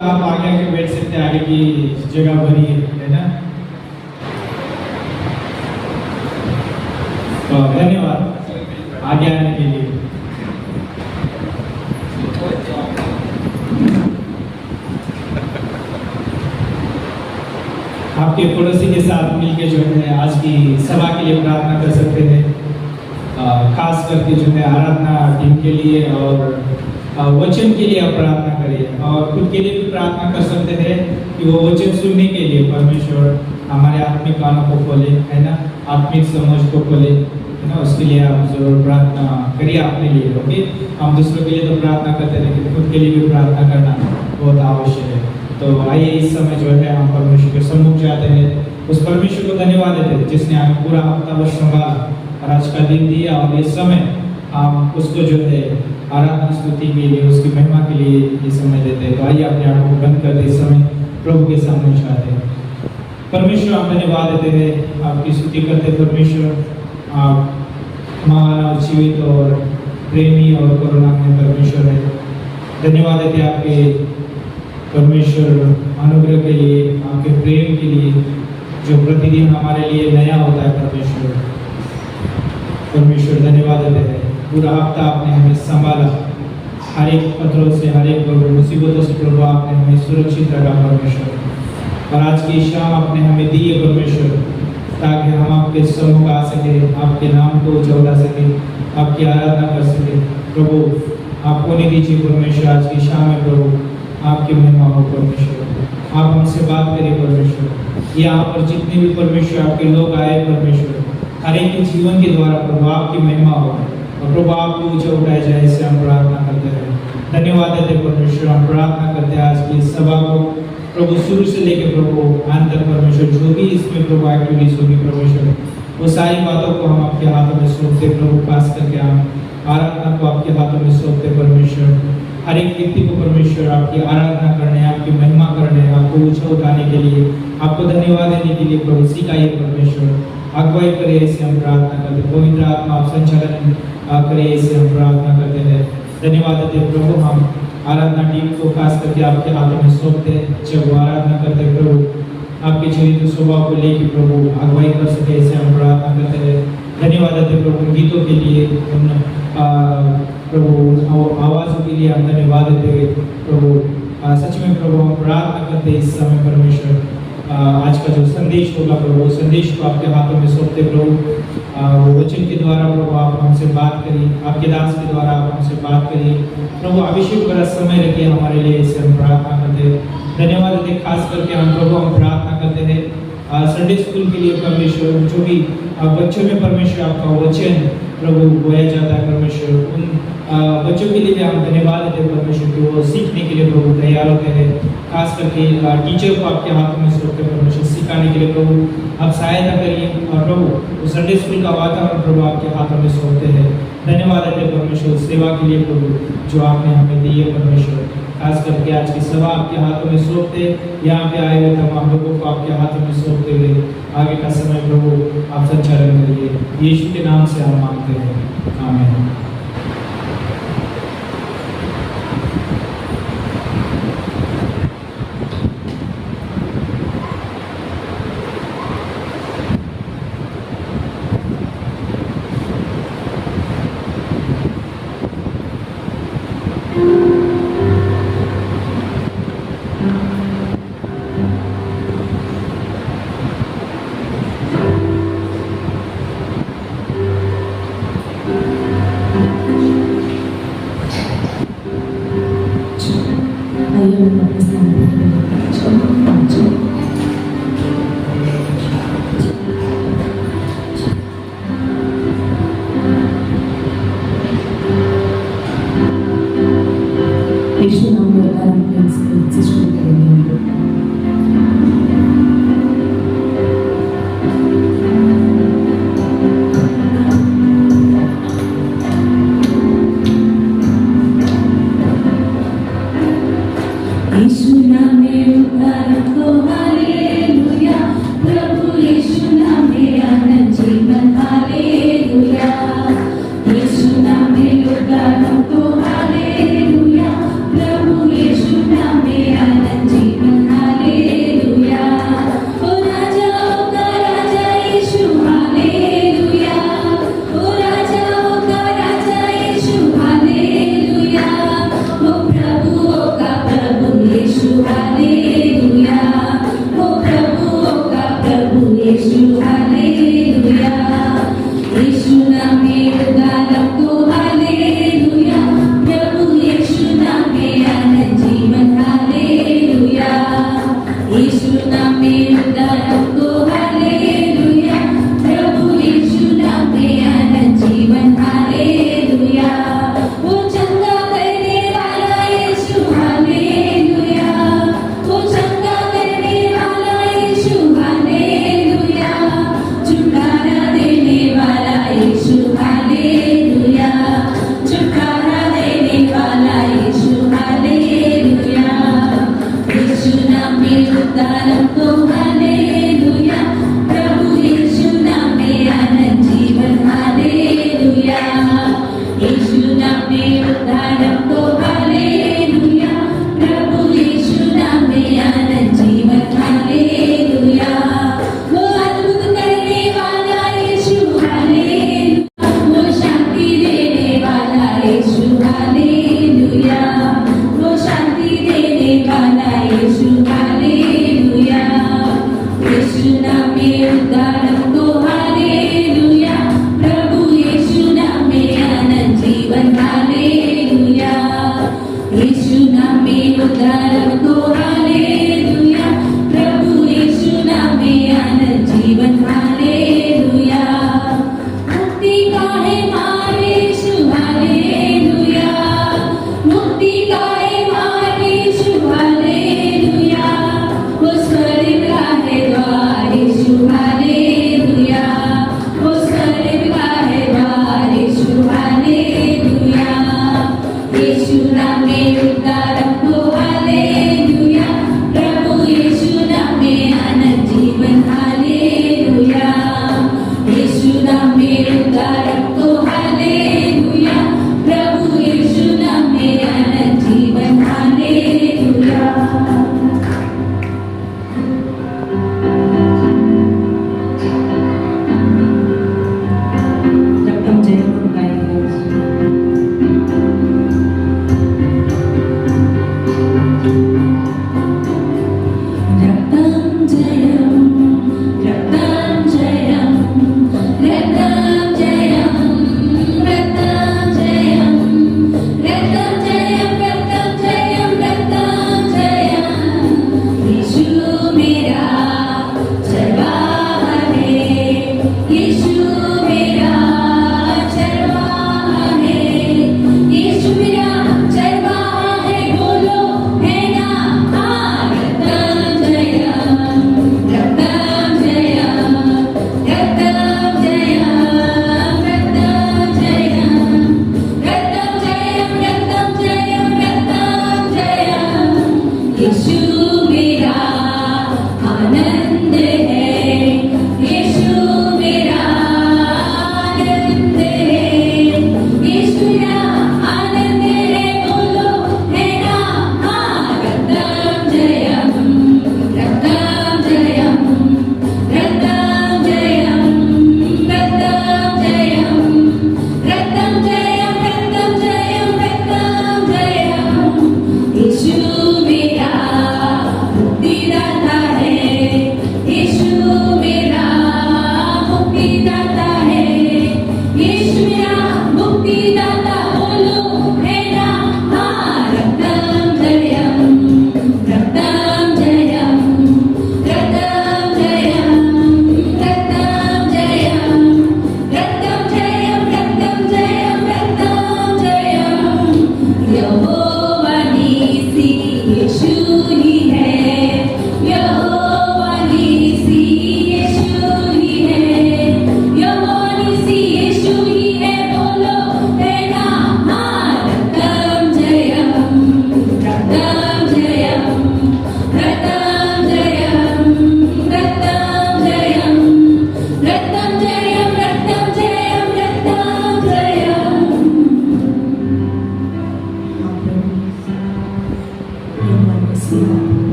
आप आगे आके बैठ सकते हैं, आगे की जगह भरी है ना। तो धन्यवाद आगे आने के लिए। आपके पड़ोसी के साथ मिलकर जो है आज की सभा के लिए प्रार्थना कर सकते हैं, खास करके जो है आराधना टीम के लिए और वचन के लिए आप प्रार्थना करिए और खुद के लिए भी प्रार्थना कर सकते हैं कि वो वचन सुनने के लिए परमेश्वर हमारे आत्मिक कानों को खोले, है ना, आत्मिक समझ को खोले, है ना। उसके लिए आप जरूर प्रार्थना करिए अपने लिए। ओके, हम दूसरों के लिए तो प्रार्थना करते हैं लेकिन खुद के लिए भी प्रार्थना करना बहुत आवश्यक है। तो आइए इस समय जो है हम परमेश्वर के सम्मुख जाते हैं, उस परमेश्वर को धन्यवाद देते हैं जिसने हमें पूरा हफ्ता भर संभाला और आज का दिन दिया, और इस समय हम उसको जो है आराधना स्तुति के लिए, उसकी महिमा के लिए ये समय देते हैं। तो आइए अपने आप को बंद करते इस समय प्रभु के सामने चाहते हैं। परमेश्वर आप धन्यवाद देते हैं, आपकी स्तुति करते हैं। परमेश्वर आप महान और जीवित और प्रेमी और करुणामय परमेश्वर है। धन्यवाद देते हैं आपके परमेश्वर अनुग्रह के लिए, आपके प्रेम के लिए जो प्रतिदिन हमारे लिए नया होता है। परमेश्वर धन्यवाद देते हैं, पूरा हफ्ता आपने हमें संभाला, हर एक पत्रों से, हर एक मुसीबतों से प्रभु आपने हमें सुरक्षित रखा परमेश्वर। और आज की शाम आपने हमें दी है परमेश्वर, ताकि हम आपके सम्मुख आ सके, आपके नाम को उजाला सके, आपकी आराधना कर सके। प्रभु आपको नहीं दीजिए परमेश्वर, आज की शाम में प्रभु आपकी महिमा हो परमेश्वर। आप हमसे बात करें परमेश्वर, यहाँ पर जितने भी परमेश्वर आपके लोग आए परमेश्वर, हर एक के जीवन के द्वारा प्रभु आपकी महिमा हो और प्रभु आपको ऊंचा उठाया जाए, इससे हम प्रार्थना करते हैं। धन्यवाद देते परमेश्वर, हम प्रार्थना करते हैं आज की सभा को प्रभु शुरू से लेकर प्रभु अंत तक परमेश्वर जो भी इसमें प्रभु एक्टिविटीज होगी परमेश्वर, वो सारी बातों को हम आपके हाथों में सौंपते प्रभु। खास करके हम आराधना को आपके हाथों में सौंपते परमेश्वर। हर एक व्यक्ति को परमेश्वर आपकी आराधना करने, आपकी महिमा करने, आपको ऊंचा उठाने के लिए, आपको धन्यवाद देने के लिए प्रभु सिखाइए परमेश्वर। अगुवाई करे, ऐसे हम प्रार्थना करते हैं। पवित्र आत्मा आप संचालन करे, ऐसे हम प्रार्थना करते हैं। धन्यवाद देते प्रभु, हम आराधना टीम को खास करके आपके हाथों में सौंपते हैं। जब वो आराधना करते प्रभु आपके चरित्र स्वभाव को लेकर प्रभु अगुवाई कर सके, ऐसे हम प्रार्थना करते हैं। धन्यवाद देते प्रभु गीतों के लिए, प्रभु आवाज़ों के लिए हम धन्यवाद देते हुए प्रभु सच में प्रभु हम प्रार्थना करते इस समय परमेश्वर। आज का जो संदेश होगा प्रभु, संदेश को आपके हाथों में सौंपते प्रभु। वो वचन के द्वारा प्रभु आप हमसे बात करिए, आपके दास के द्वारा आप हमसे बात करिए प्रभु। अभिषेक भरा समय रखिए हमारे लिए, इसे हम प्रार्थना करते हैं। धन्यवाद देते खास करके हम प्रभु हम प्रार्थना करते हैं संडे स्कूल के लिए परमेश्वर, जो भी बच्चों में परमेश्वर आपका वचन प्रभु बोया जाता है परमेश्वर, उन बच्चों के लिए भी हम धन्यवाद देते हैं परमेश्वर कि वो सीखने के लिए प्रभु तैयार होते हैं। खास करके टीचर को आपके हाथों में सौंपते परमेश्वर, सिखाने के लिए प्रभु आप सहायता करिए। और प्रभु संडे स्कूल का वातावरण प्रभु आपके हाथों में सौंपते हैं। धन्यवाद देते परमेश्वर सेवा के लिए प्रभु जो आपने हमें दी है परमेश्वर। खास करके आज की सभा आपके हाथों में सौंपते, यहाँ पे आए हुए तमाम लोगों को आपके हाथों में सौंपते हुए आगे का समय प्रभु आप संचालन करिए। यीशु के नाम से हम मांगते हैं, आमीन। Hallelujah, Prabhu Yeshu name आनंद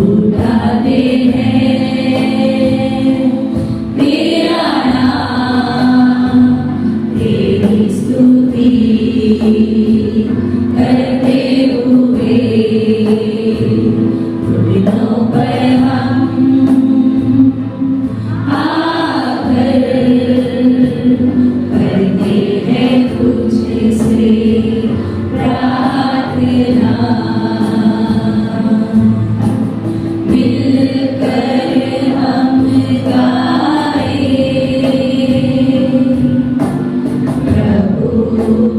उठाते हैं तेरा नाम, तेरी स्तुति करते हुए घुटनों पर हम आकर करते हैं तुझसे प्रार्थना। मिलकर हम गाए प्रभु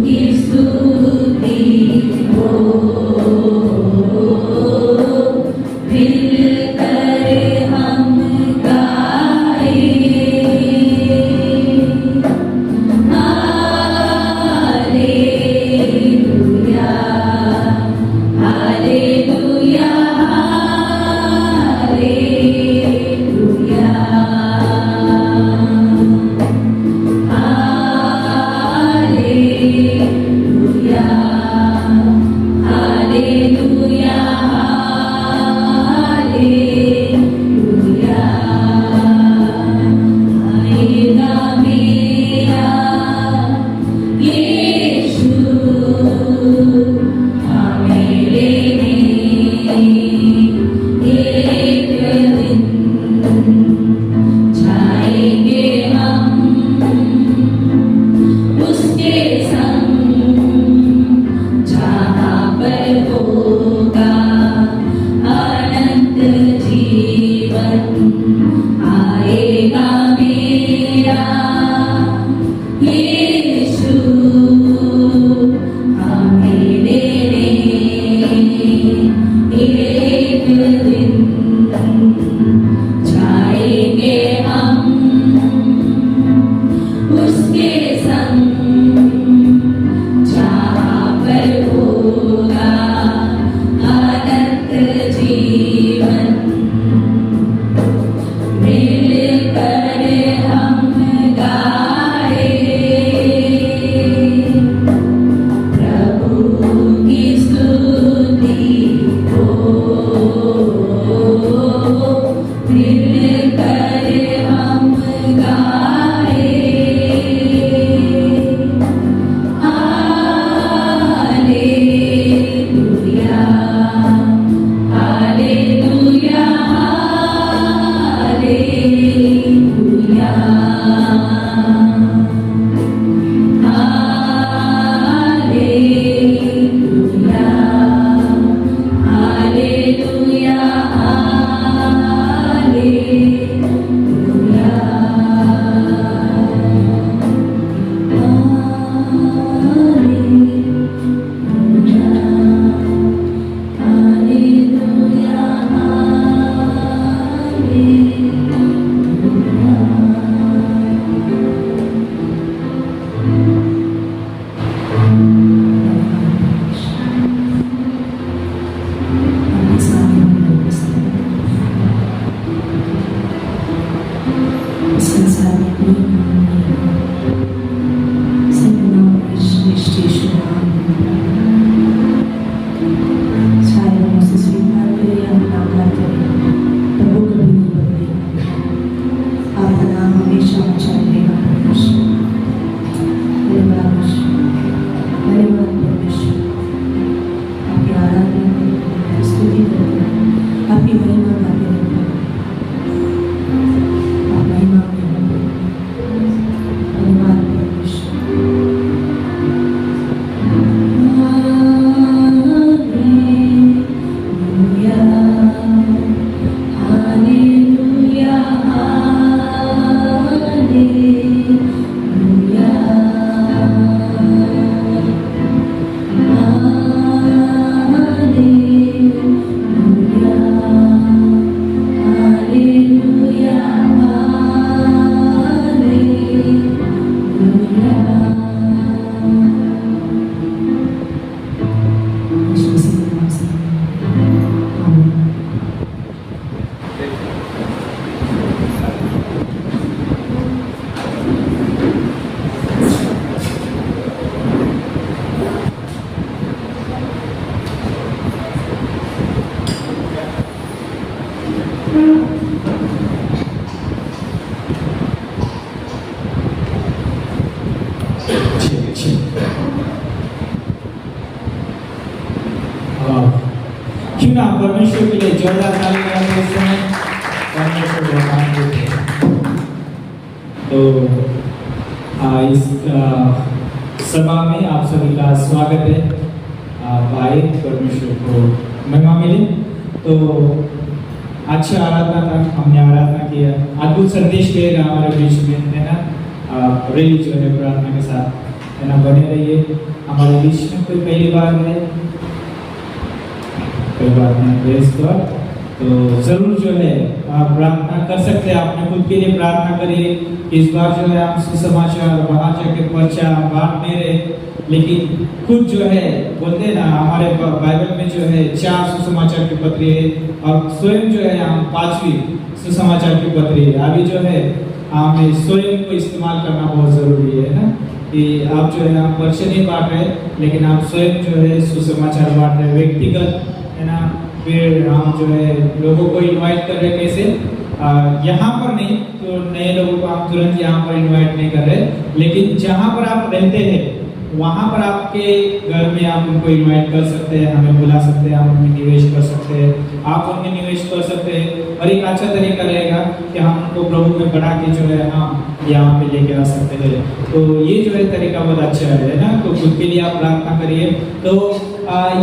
की स्तुति हो, मिलकर हम गाए hallelujah, hallelujah, hallelujah, hallelujah, hallelujah. आएगा मेरा यीशु हमें लेने एक दिन, जाएंगे हम उसके संग जहाँ पर होगा अनंत जीवन। आएगा मेरा यीशु हमें लेने एक दिन, जाएंगे हम उसके संग जहाँ पर होगा अनंत जीवन। मिलकर हम गाए प्रभु की स्तुति हो। क्यों ना परमेश्वर के लिए जोरदार ताली बजाते इस समय परमेश्वर को काम देते हैं। तो इस सभा में आप सभी का स्वागत है। भाई परमेश्वर को महिमा मिले। तो अच्छा आराधना था, हमने आराधना किया, अद्भुत संदेश दिएगा हमारे बीच में, है ना। रही जो है प्रार्थना के साथ, है ना, बने रहिए। हमारे बीच में कोई पहली बार है, कोई बात नहीं, प्रेज़ गॉड। तो जरूर जो है आप प्रार्थना कर सकते हैं, अपने खुद के लिए प्रार्थना करिए। इस बार जो है आप सुसमाचार बाहर जाके पर्चा बांट नहीं रहे, लेकिन खुद जो है बोलते हैं ना, हमारे बाइबल में जो है 4 सुसमाचार की पत्री है और स्वयं जो है हम 5वीं सुसमाचार की पत्री है। अभी जो है हमें स्वयं को इस्तेमाल करना बहुत जरूरी है ना, कि आप जो है आप पर्चे नहीं बांट रहे, लेकिन आप स्वयं जो है सुसमाचार बांट रहे व्यक्तिगत, है ना। फिर हम जो है लोगों को इनवाइट कर रहे, कैसे यहाँ पर नहीं, तो नए लोगों को आप तुरंत यहाँ पर इनवाइट नहीं कर रहे, लेकिन जहाँ पर आप रहते हैं वहाँ पर आपके घर में आप उनको इनवाइट कर सकते हैं, हमें बुला सकते हैं, आप उनमें निवेश कर सकते हैं, आप उनमें निवेश कर सकते हैं। और एक अच्छा तरीका रहेगा कि हम उनको प्रभु में बढ़ा के जो है हम यहाँ पे लेके आ सकते हैं। तो ये जो है तरीका बहुत अच्छा है ना। तो खुद के लिए आप प्रार्थना करिए। तो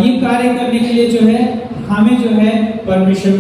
ये कार्य करने के लिए जो है हमें जो है परमेश्वर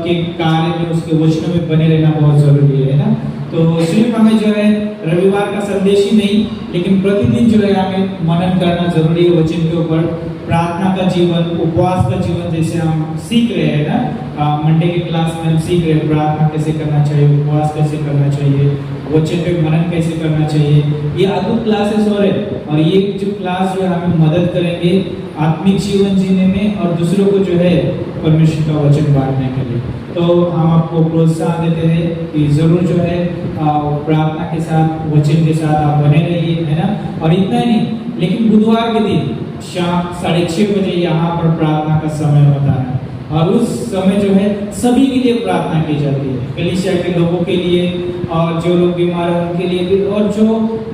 के कार्य में, उसके वचनों में बने रहना बहुत जरूरी है ना। तो सिर्फ हमें जो है रविवार का संदेश ही नहीं, लेकिन प्रतिदिन जो है हमें मनन करना जरूरी है वचन के ऊपर। प्रार्थना का जीवन, उपवास का जीवन, जैसे हम सीख रहे हैं ना, मंडे की क्लास में हम सीख रहे हैं प्रार्थना कैसे करना चाहिए, उपवास कैसे करना चाहिए, वचन पे मनन कैसे करना चाहिए। ये अद्भुत क्लासेस हो रहे, और ये जो क्लास जो है हमें मदद करेंगे आत्मिक जीवन जीने में और दूसरों को जो है परमेश्वर का वचन बांटने के लिए। तो हम आपको प्रोत्साहन देते हैं कि जरूर जो है प्रार्थना के साथ, वचन के साथ आप बने रहिए, है ना। और इतना ही नहीं, लेकिन बुधवार के दिन शाम 6:30 बजे यहाँ पर प्रार्थना का समय होता है, और उस समय जो है सभी के लिए प्रार्थना की जाती है, कलीसिया के लोगों के लिए, और जो लोग बीमार हैं उनके लिए भी, और जो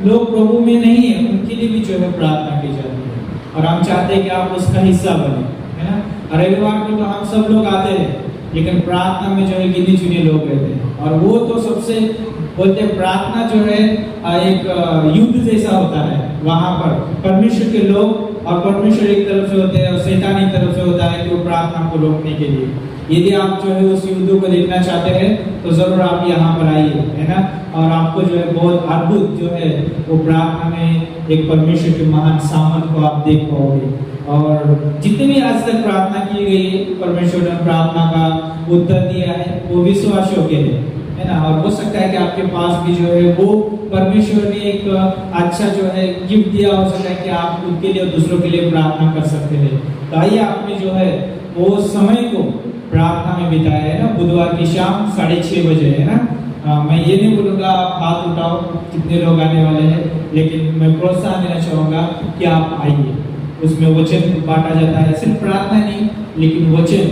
लोग प्रभु में नहीं है उनके लिए भी जो है प्रार्थना की जाती है। और हम चाहते हैं कि आप उसका हिस्सा बने, है ना। रविवार को तो हम सब लोग आते हैं, लेकिन प्रार्थना में जो है गिने चुने लोग रहते हैं, और वो तो सबसे बोलते हैं प्रार्थना जो है एक युद्ध जैसा होता है। वहाँ पर परमेश्वर के लोग और परमेश्वर एक तरफ से होते हैं और शैतान एक तरफ से होता है, कि वो प्रार्थना को रोकने के लिए। यदि आप जो है उस युद्ध को देखना चाहते हैं तो जरूर आप यहाँ पर आइए, है ना। और आपको जो है बहुत अद्भुत जो है वो प्रार्थना में एक परमेश्वर के महान सामर्थ को आप देख पाओगे। और जितनी भी आज तक प्रार्थना की गई है, परमेश्वर ने प्रार्थना का उत्तर दिया है, वो विश्वासियों के लिए, है ना। और हो सकता है कि आपके पास भी जो है वो परमेश्वर ने एक अच्छा जो है गिफ्ट दिया, हो सकता है कि आप खुद के लिए और दूसरों के लिए प्रार्थना कर सकते हैं। तो आइए आपने जो है वो समय को प्रार्थना में बिताया है ना, बुधवार की शाम 6:30 बजे, है ना। मैं ये नहीं बोलूँगा आप हाथ उठाओ कितने लोग आने वाले हैं, लेकिन मैं प्रोत्साहन देना चाहूँगा कि आप आइए। उसमें वचन बांटा जाता है, सिर्फ प्रार्थना नहीं लेकिन वचन,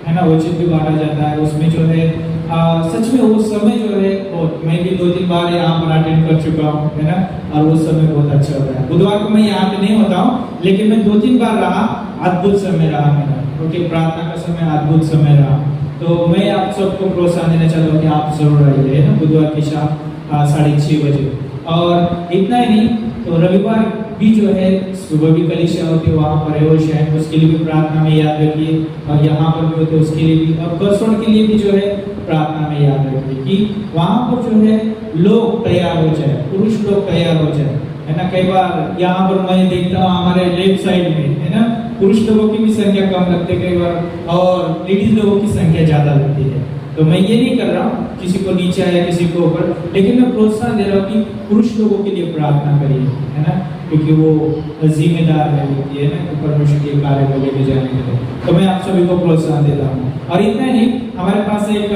है ना, वचन भी बांटा जाता है। उसमें जो है सच में वो समय जो है, और मैं भी 2-3 बार यहाँ पर अटेंड कर चुका हूँ, है ना। और वो समय बहुत अच्छा होता है। बुधवार को मैं यहाँ पे नहीं होता हूँ, लेकिन मैं 2-3 बार रहा, अद्भुत समय रहा मेरा, क्योंकि प्रार्थना का समय अद्भुत समय रहा। तो मैं आप सबको प्रोत्साहन देना चाहता हूँ कि आप जरूर आइए, है ना, बुधवार की शाम 6:30 बजे। और इतना ही नहीं, तो रविवार भी जो है सुबह भी कलीसिया होती है, वहाँ पर है वो शायद, उसके लिए भी प्रार्थना में याद रखिए। और यहाँ पर भी होते उसके लिए भी, और करसोड़ के लिए भी जो है प्रार्थना में याद रखिए कि वहाँ पर जो है लोग तैयार हो जाए, पुरुष लोग तैयार हो जाए, है ना। कई बार यहाँ पर मैं देखता हूँ हमारे लेफ्ट साइड में, है ना, पुरुष लोगों की भी संख्या कम लगती है कई बार, और लेडीज लोगों की संख्या ज्यादा लगती है। तो मैं ये नहीं कर रहा हूँ किसी को नीचे या किसी को ऊपर, लेकिन मैं प्रोत्साहन दे रहा हूँ कि पुरुष लोगों के लिए प्रार्थना करिए, है ना, क्योंकि वो जिम्मेदार है ना, कि परमेश्वर के कार्य को लेके जाने के लिए। तो मैं आप सभी को प्रोत्साहन देता हूँ। और इतना नहीं, हमारे पास एक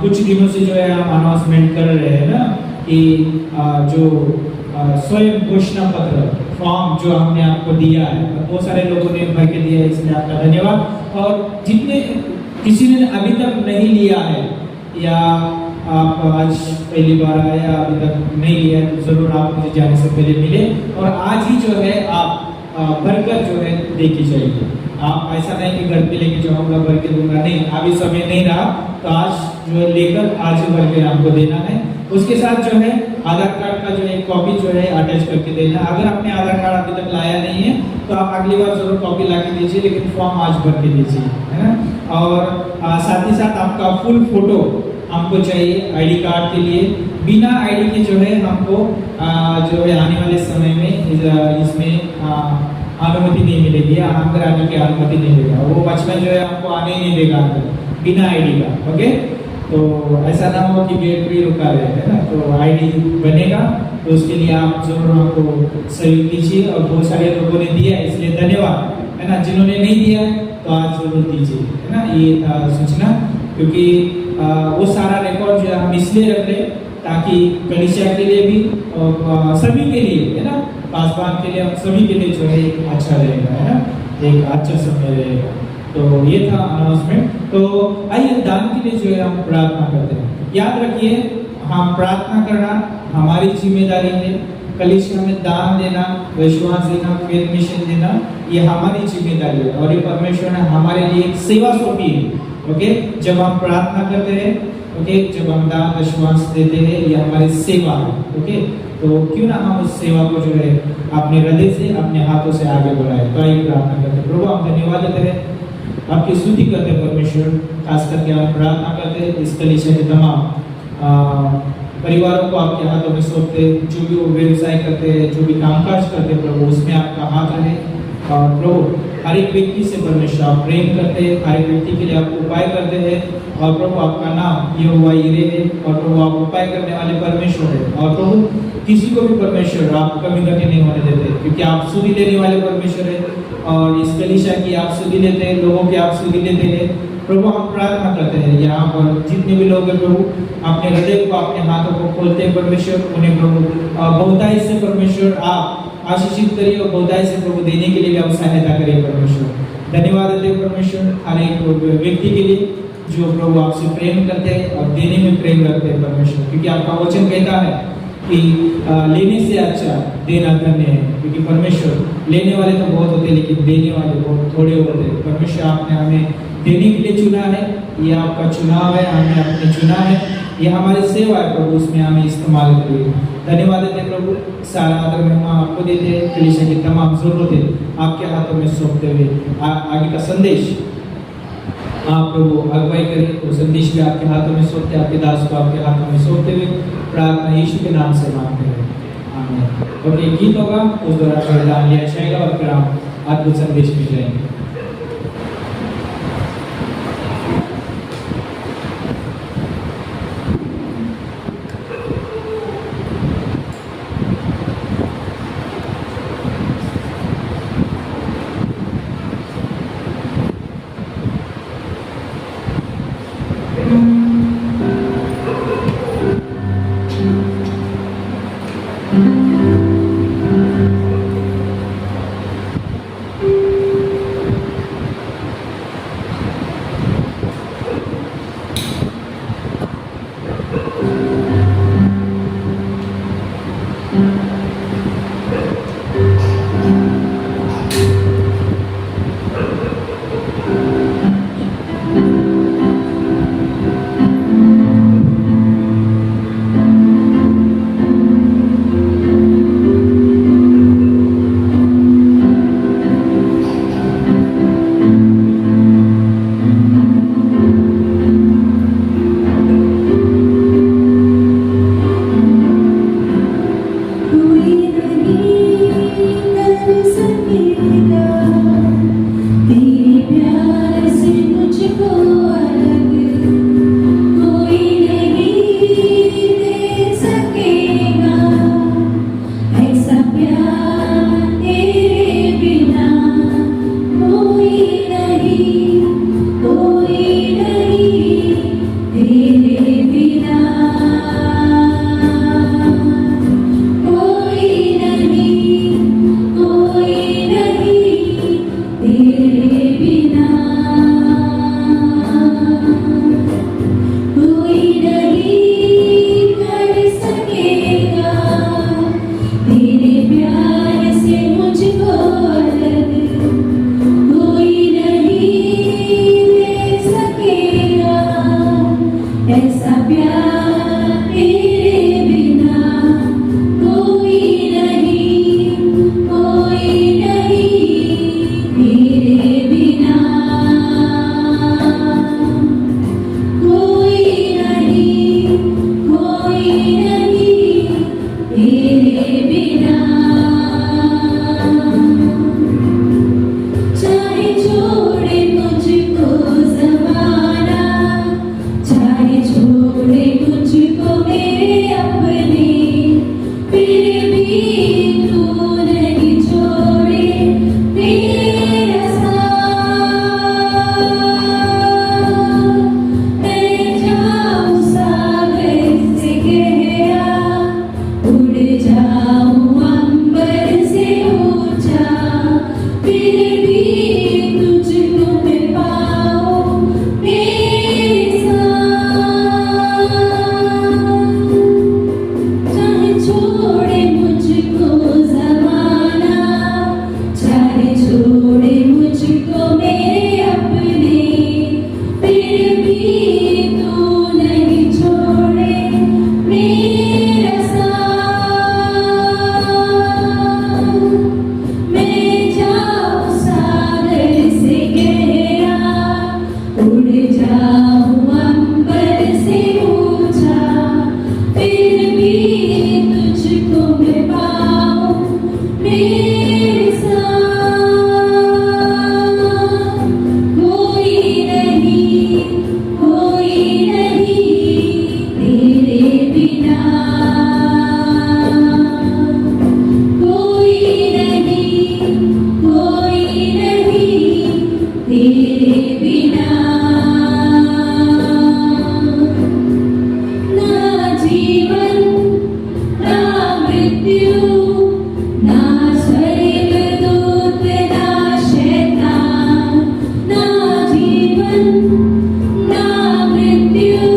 कुछ दिनों से जो है हम अनाउंसमेंट कर रहे हैं ना, कि जो स्वयं घोषणा पत्र फॉर्म जो हमने आपको दिया है, बहुत सारे लोगों ने भर के दिया है, इसलिए आपका धन्यवाद। और जितने किसी ने अभी तक नहीं लिया है, या आप आज पहली बार आए या अभी तक नहीं लिया है, तो जरूर आप मुझे जाने से पहले मिले, और आज ही जो है आप भरकर जो है देखी जाएगी। आप ऐसा नहीं कि घर पे लेके जाऊंगा भर के दूंगा, नहीं, अभी समय नहीं रहा तो आज जो है लेकर आज ही भर के आपको देना है। उसके साथ जो है आधार कार्ड का जो है कॉपी जो है अटैच करके देना। अगर आपने आधार कार्ड अभी तक लाया नहीं है तो आप अगली बार जरूर कॉपी ला के दीजिए, लेकिन फॉर्म आज भर के दीजिए, है ना। और साथ ही साथ आपका फुल फोटो हमको चाहिए आईडी कार्ड के लिए। बिना आईडी के जो है हमको जो है आने वाले समय में इसमें अनुमति नहीं मिलेगी, अंदर आने की अनुमति नहीं देगा, वो वॉचमैन जो है आपको आने ही नहीं देगा अंदर बिना आईडी का। ओके, तो ऐसा ना हो कि गेट भी रुका रहे, है ना। तो आईडी बनेगा, तो उसके लिए आप जरूर हमको सहयोग कीजिए। और बहुत सारे लोगों ने दिया है, इसलिए धन्यवाद, है ना। जिन्होंने नहीं दिया तो आज जरूर दीजिए, है ना। ये था सूचना, क्योंकि वो सारा रिकॉर्ड जो है हम इसलिए रख रहे ताकि कलीसिया के लिए भी और सभी के लिए, है ना, पासवान के लिए, हम सभी के लिए जो है अच्छा रहेगा, है ना, एक अच्छा समय रहेगा। तो ये था अनाउंसमेंट। तो आइए दान के लिए जो है हम प्रार्थना करते हैं। याद रखिए, हम प्रार्थना करना हमारी जिम्मेदारी है। कलीसिया में दान देना, विश्वास देना, फेथ मिशन देना, ये हमारी जिम्मेदारी है और ये परमेश्वर ने हमारे लिए एक सेवा सौंपी है। ओके, जब हम प्रार्थना करते हैं, ओके, जब हम दान विश्वास देते हैं, ये हमारी सेवा है। ओके, तो क्यों ना हम उस सेवा को जो है अपने हृदय से, अपने हाथों से आगे बढ़ाएं। तो आइए प्रार्थना करते हैं। प्रभु, हम धन्यवाद देते हैं, आपकी स्तुति करते हैं परमेश्वर। खास करके हम प्रार्थना करते हैं इस कलीसिया के तमाम परिवारों को आपके हाथों में सौंपते, जो भी वो व्यवसाय करते हैं, जो भी कामकाज करते हैं, प्रभु उसमें आपका हाथ रहे। और प्रभु हर एक व्यक्ति से परमेश्वर आप प्रेम करते हैं, हर एक व्यक्ति के लिए आप उपाय करते हैं। और प्रभु आपका नाम यहोवा यिरे है, और प्रभु आप उपाय करने वाले परमेश्वर है। और प्रभु किसी को भी परमेश्वर आप कमी घटी नहीं होने देते, क्योंकि आप सुधि लेने वाले परमेश्वर है। और इस कलीसिया की आप सुधि लेते हैं, लोगों की आप सुधि लेते हैं। प्रभु हम प्रार्थना करते हैं, यहाँ पर जितने भी लोग हैं प्रभु, अपने हृदय को, अपने हाथों को खोलते हैं परमेश्वर। उन्हें प्रभु बहुतायत से परमेश्वर आप आशीषित करिए और बहुतायत से प्रभु देने के लिए भी आप सहायता करिए परमेश्वर। धन्यवाद देते हैं परमेश्वर हर एक व्यक्ति के लिए जो प्रभु आपसे प्रेम करते हैं और देने में प्रेम रखते हैं परमेश्वर। क्योंकि आपका वचन कहता है कि लेने से अच्छा देना धन्य है, क्योंकि परमेश्वर लेने वाले तो बहुत होते हैं लेकिन देने वाले बहुत थोड़े होते हैं। परमेश्वर आपने हमें देने के लिए चुना है, ये आपका चुनाव है, हमने आपने चुना है, ये हमारी सेवा है प्रभु, उसमें हमें इस्तेमाल करिए। धन्यवाद देते हैं प्रभु, सारा आदर महिमा आपको देते हैं। कलीसिया की तमाम जरूरतें आपके हाथों में सौंपते हुए आगे का संदेश आप प्रभु अगुवाई करिए। तो संदेश भी आपके हाथों में सौंपते, आपके दास को आपके हाथों में सौंपते हुए प्रार्थना यीशु के नाम से मांगते हैं, आमीन। और एक गीत होगा, उस दौरान दान लिया जाएगा और फिर आप अद्भुत संदेश में जाएंगे। बिना ना जीवन ना मृत्यु ना स्वर्गदूत ना शैतान ना जीवन ना मृत्यु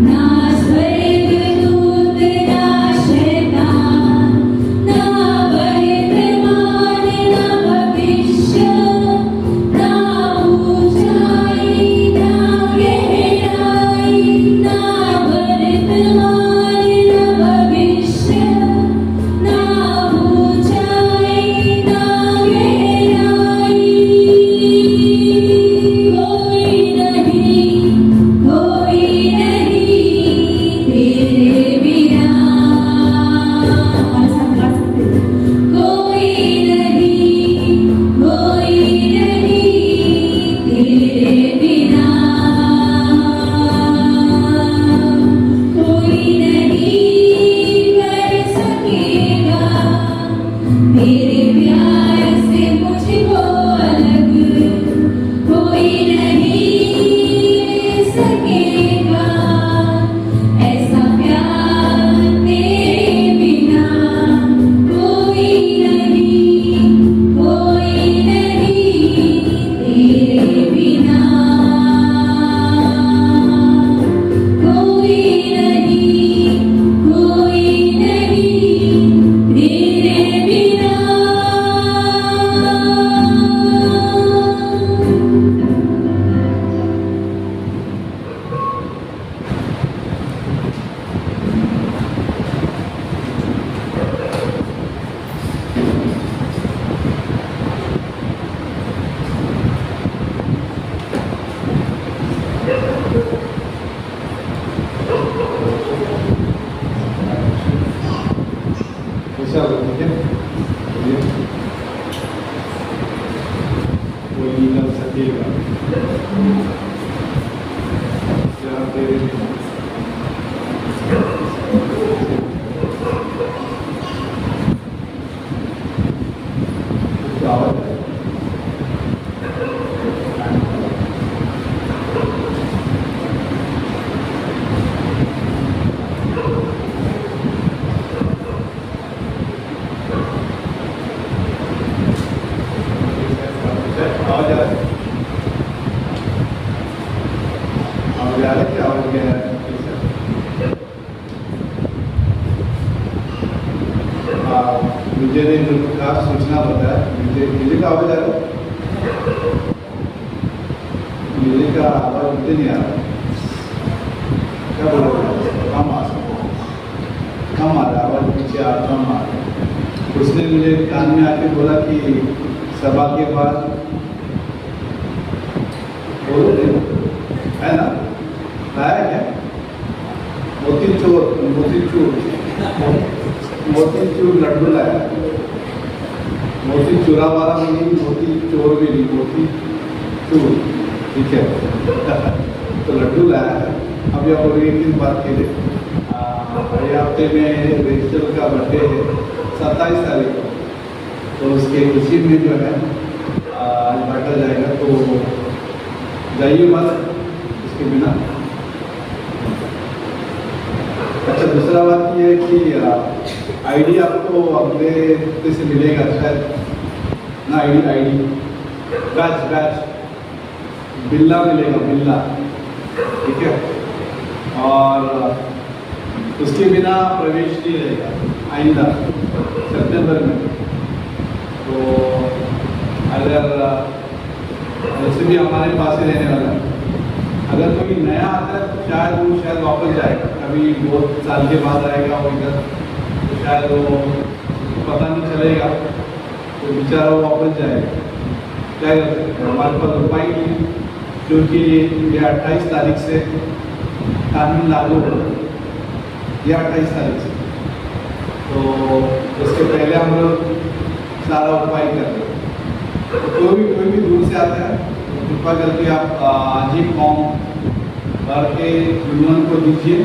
ना स्वर्गदूत ना शैतान ना वर्तमान ना भविष्य ना ऊंचाई ना गहराई ना वर्तमान ना भविष्य ना ऊंचाई ना गहराई कोई नहीं तेरे बिना कोई नहीं तेरे बिना कोई नहीं कर सकेगा तेरे प्यार से मुझको अलग कोई नहीं ले सकेगा ऐसा प्यार तेरे बिना कोई नहीं तेरे बिना कोई नहीं तेरे बिना ऐसा ठीक है चलिए। कोई नहीं कर सकेगा प्यार तेरे बिना। क्या आवाज़ है? आवाज़ आ रही है? आवाज़ आ रही है? क्या आवाज़ क्या है? मुझे ने जो खास सूचना बताया म्यूजिक का आवाज़ आ रहा है? म्यूजिक का आवाज़ मुझे नहीं आ रहा। क्या बोल रहे हो? कम आ रहा आवाज़ पीछे कम आ रहा। उसने मुझे कान में आके बोला कि सभा के बाद बोलो है ना आया क्या मोतीचूर लड्डू लाया। मोती चूरा वाला भी नहीं, मोती चोर भी नहीं, मोती चूर ठीक है। तो लड्डू लाया है। अभी आप बोलिए किस बात के लिए? अगले हफ्ते में रेचल का बर्थडे है 27 तारीख को, तो उसके खुशी में जो है आज बांटा जाएगा। तो जाइए मत इसके बिना। अच्छा दूसरा बात ये है कि आईडी आपको अगले हफ्ते से मिलेगा शायद ना। आईडी बैच बिल्ला मिलेगा, बिल्ला ठीक है। और उसके बिना प्रवेश नहीं रहेगा आइंदा सितंबर में। तो अगर वैसे भी हमारे पास ही रहने वाला है, अगर कोई नया आता है तो शायद वापस जाएगा। कभी बहुत साल के बाद आएगा वो इधर, तो शायद वो पता नहीं चलेगा, तो बेचारा वो वापस जाएगा। क्या कर सकते हैं, हमारे पास उपाय नहीं, क्योंकि ये 28 तारीख से कानून लागू हो रहा है। ये 28 तारीख से, तो उसके पहले हम लोग सारा उपाय कर रहे हैं। तो कोई भी दूर से आता है तो कृपा करके आप आज ही फॉर्म भर के यूनियन को दीजिए,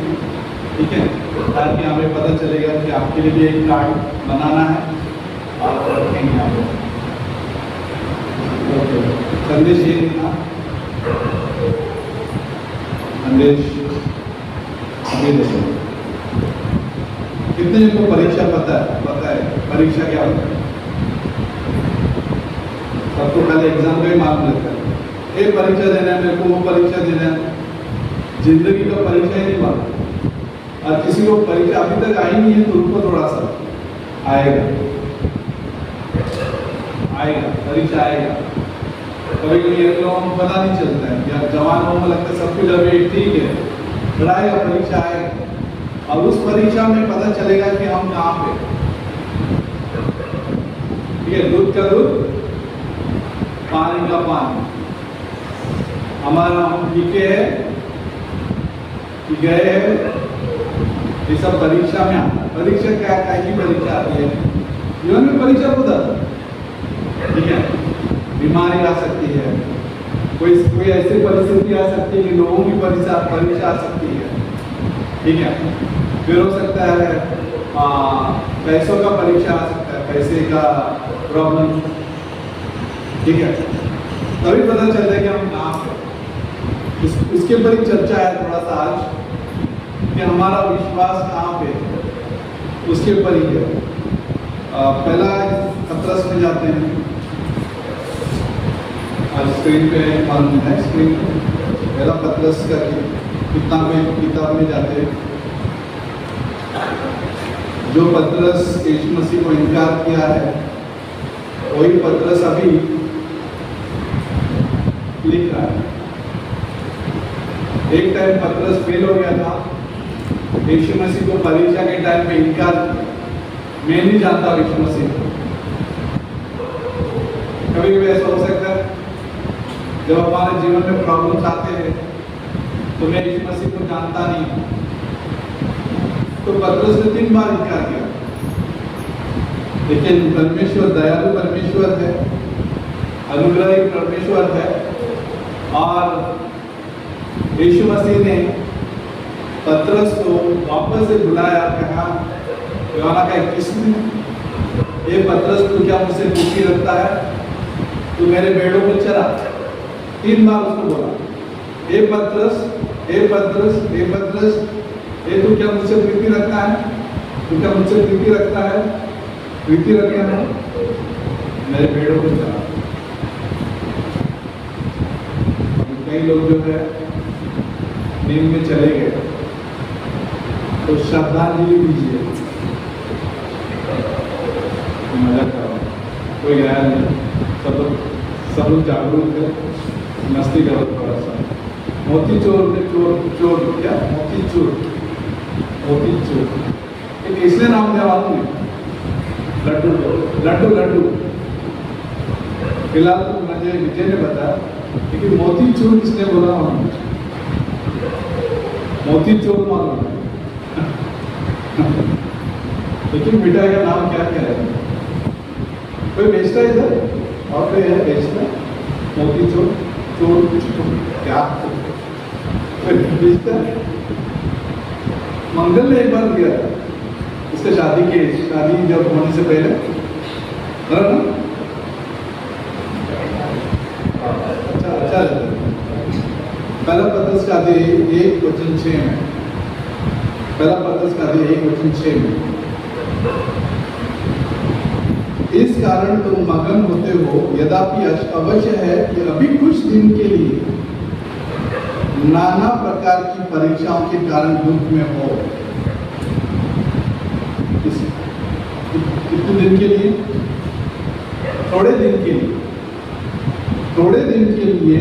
ठीक है, ताकि हमें पता चलेगा कि आपके लिए भी एक कार्ड बनाना है और रखेंगे आप लोग। संदेश ये था अंदेश अभी देखो, कितने जन को परीक्षा पता है परीक्षा क्या होता है? सबको पहले एग्जाम का ही मालूम रहता है, ये परीक्षा देना है मेरे को, वो परीक्षा देना है। जिंदगी का परीक्षा ही नहीं मालूम। और किसी को परीक्षा अभी तक आई नहीं है तो उनको थोड़ा सा आएगा, परीक्षा आएगा। कभी कभी ये लोगों को पता नहीं चलता है, या जवान लोगों को लगता है सब कुछ अभी ठीक है, फिर आएगा परीक्षा आएगा, और उस परीक्षा में पता चलेगा कि हम कहाँ पे। ठीक है, दूध का दूध, पानी का पानी। हमारा हम पीके है कि गए हैं, ये सब परीक्षा में आता है। परीक्षा क्या की परीक्षा आती है? जीवन में परीक्षा होता है, ठीक है। बीमारी आ सकती है, कोई ऐसी परिस्थिति आ सकती है कि लोगों की परीक्षा आ सकती है, ठीक है। फिर हो सकता है पैसों का परीक्षा आ सकता है, पैसे का प्रॉब्लम, ठीक है। तभी पता चलता है कि हम कहाँ पे। इसके ऊपर ही चर्चा है थोड़ा सा आज, कि हमारा विश्वास कहाँ पे है, उसके ऊपर ही है। पहला पत्रस में जाते हैं, आज स्क्रीन पे मालूम है, स्क्रीन पे पहला पत्रस का किताब में जाते हैं। जो पत्रस यीशु मसीह को इनकार किया है, वही पत्रस अभी लिख रहा है। एक टाइम पत्रस फेल हो गया था, यीशु मसीह को परीक्षा के टाइम पे इनकार, मैं नहीं जानता यीशु मसीह को। कभी कभी ऐसा हो सकता है जब हमारे जीवन में प्रॉब्लम्स आते हैं तो मैं यीशु मसीह को जानता नहीं हूँ। तो पत्रस ने 3 बार इनकार किया, लेकिन परमेश्वर दयालु परमेश्वर है, अनुग्रही परमेश्वर है, और यीशु मसीह ने पत्रस को वापस से बुलाया, कहा यूहन्ना का 21 में, ये पत्रस तू क्या मुझसे प्रीति रखता है? तू मेरे भेड़ों को चरा। 3 बार उसको बोला, हे पत्रस, हे पत्रस, हे पत्रस, ये तू क्या मुझसे प्रीति रखता है? तू क्या मुझसे प्रीति रखता है? प्रीति रखना है, मेरे भेड़ों को चरा। कई लोग जो है नींद में चले गए, तो श्रद्धांजलि दीजिए। मजा करो, कोई गया नहीं, सब लोग जागरूक है, मस्ती करो थोड़ा सा। मोती चोर क्या? मोती चोर एक इसलिए नाम दिया मालूम है, लड्डू। फिलहाल तो मुझे विजय ने बताया, लेकिन मोती चूर किसने बोला मालूम? मोती चोर मालूम है, लेकिन मिठाई का नाम क्या है? कोई बेचता है इधर, और कोई है बेचता? मोती चोर क्या कोई बेचता है? मंगल ने एक बार दिया था, उसके शादी जब होने से पहले, ना? अच्छा पहला पत्रस का 1:6 में, पहला पत्रस का 1:6 में, इस कारण तुम मगन होते हो, यद्यपि अवश्य है कि अभी कुछ दिन के लिए नाना प्रकार की परीक्षाओं के कारण दुख में हो। कितने दिन के लिए? थोड़े दिन के लिए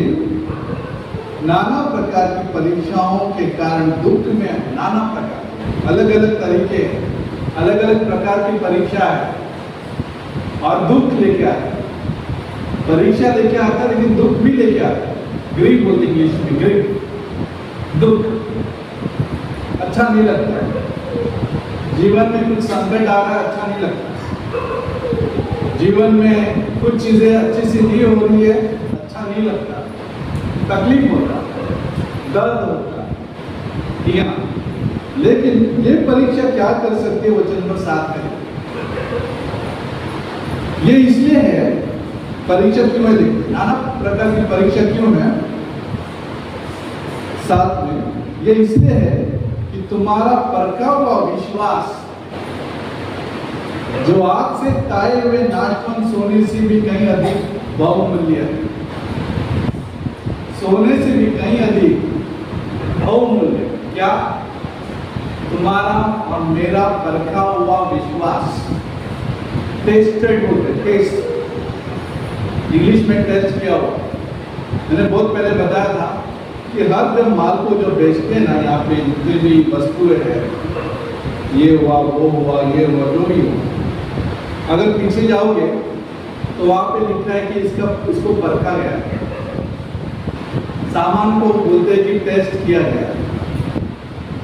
नाना प्रकार की परीक्षाओं के कारण दुख में, नाना प्रकार, अलग अलग तरीके, अलग अलग प्रकार की परीक्षा है, और दुख लेके आता है। परीक्षा लेके आता है, लेकिन दुख भी लेके आता है। ग्रीफ बोलते इंग्लिश में, ग्रीफ, दुख। अच्छा नहीं लगता, जीवन में कुछ संकट आ रहा है, अच्छा नहीं लगता। जीवन में कुछ चीजें अच्छी सी नहीं हो रही है, अच्छा नहीं लगता, तकलीफ होता, दर्द होता, ठीक है ना? लेकिन ये परीक्षा क्या कर सकती है? वचन नंबर 7 में ये इसलिए है, परीक्षा क्यों है? देखिए, नाना प्रकार की परीक्षा क्यों है? साथ में, ये इसलिए है कि तुम्हारा परखा हुआ विश्वास जो आग से ताए हुए नाशवान सोने से भी कहीं अधिक बहुमूल्य है, सोने से भी कहीं अधिक बहुमूल्य। क्या? तुम्हारा और मेरा परखा हुआ विश्वास। टेस्टेड होते, टेस्ट इंग्लिश में टेस्ट किया हुआ। मैंने बहुत पहले बताया था कि हर जब माल को जो बेचते हैं ना, यहाँ पे जितनी भी वस्तुएं हैं, ये हुआ, वो हुआ, ये हुआ, जो भी हुआ, अगर पीछे जाओगे तो वहां पे लिखा है कि इसको परखा गया है। सामान को बोलते हैं कि टेस्ट किया गया है,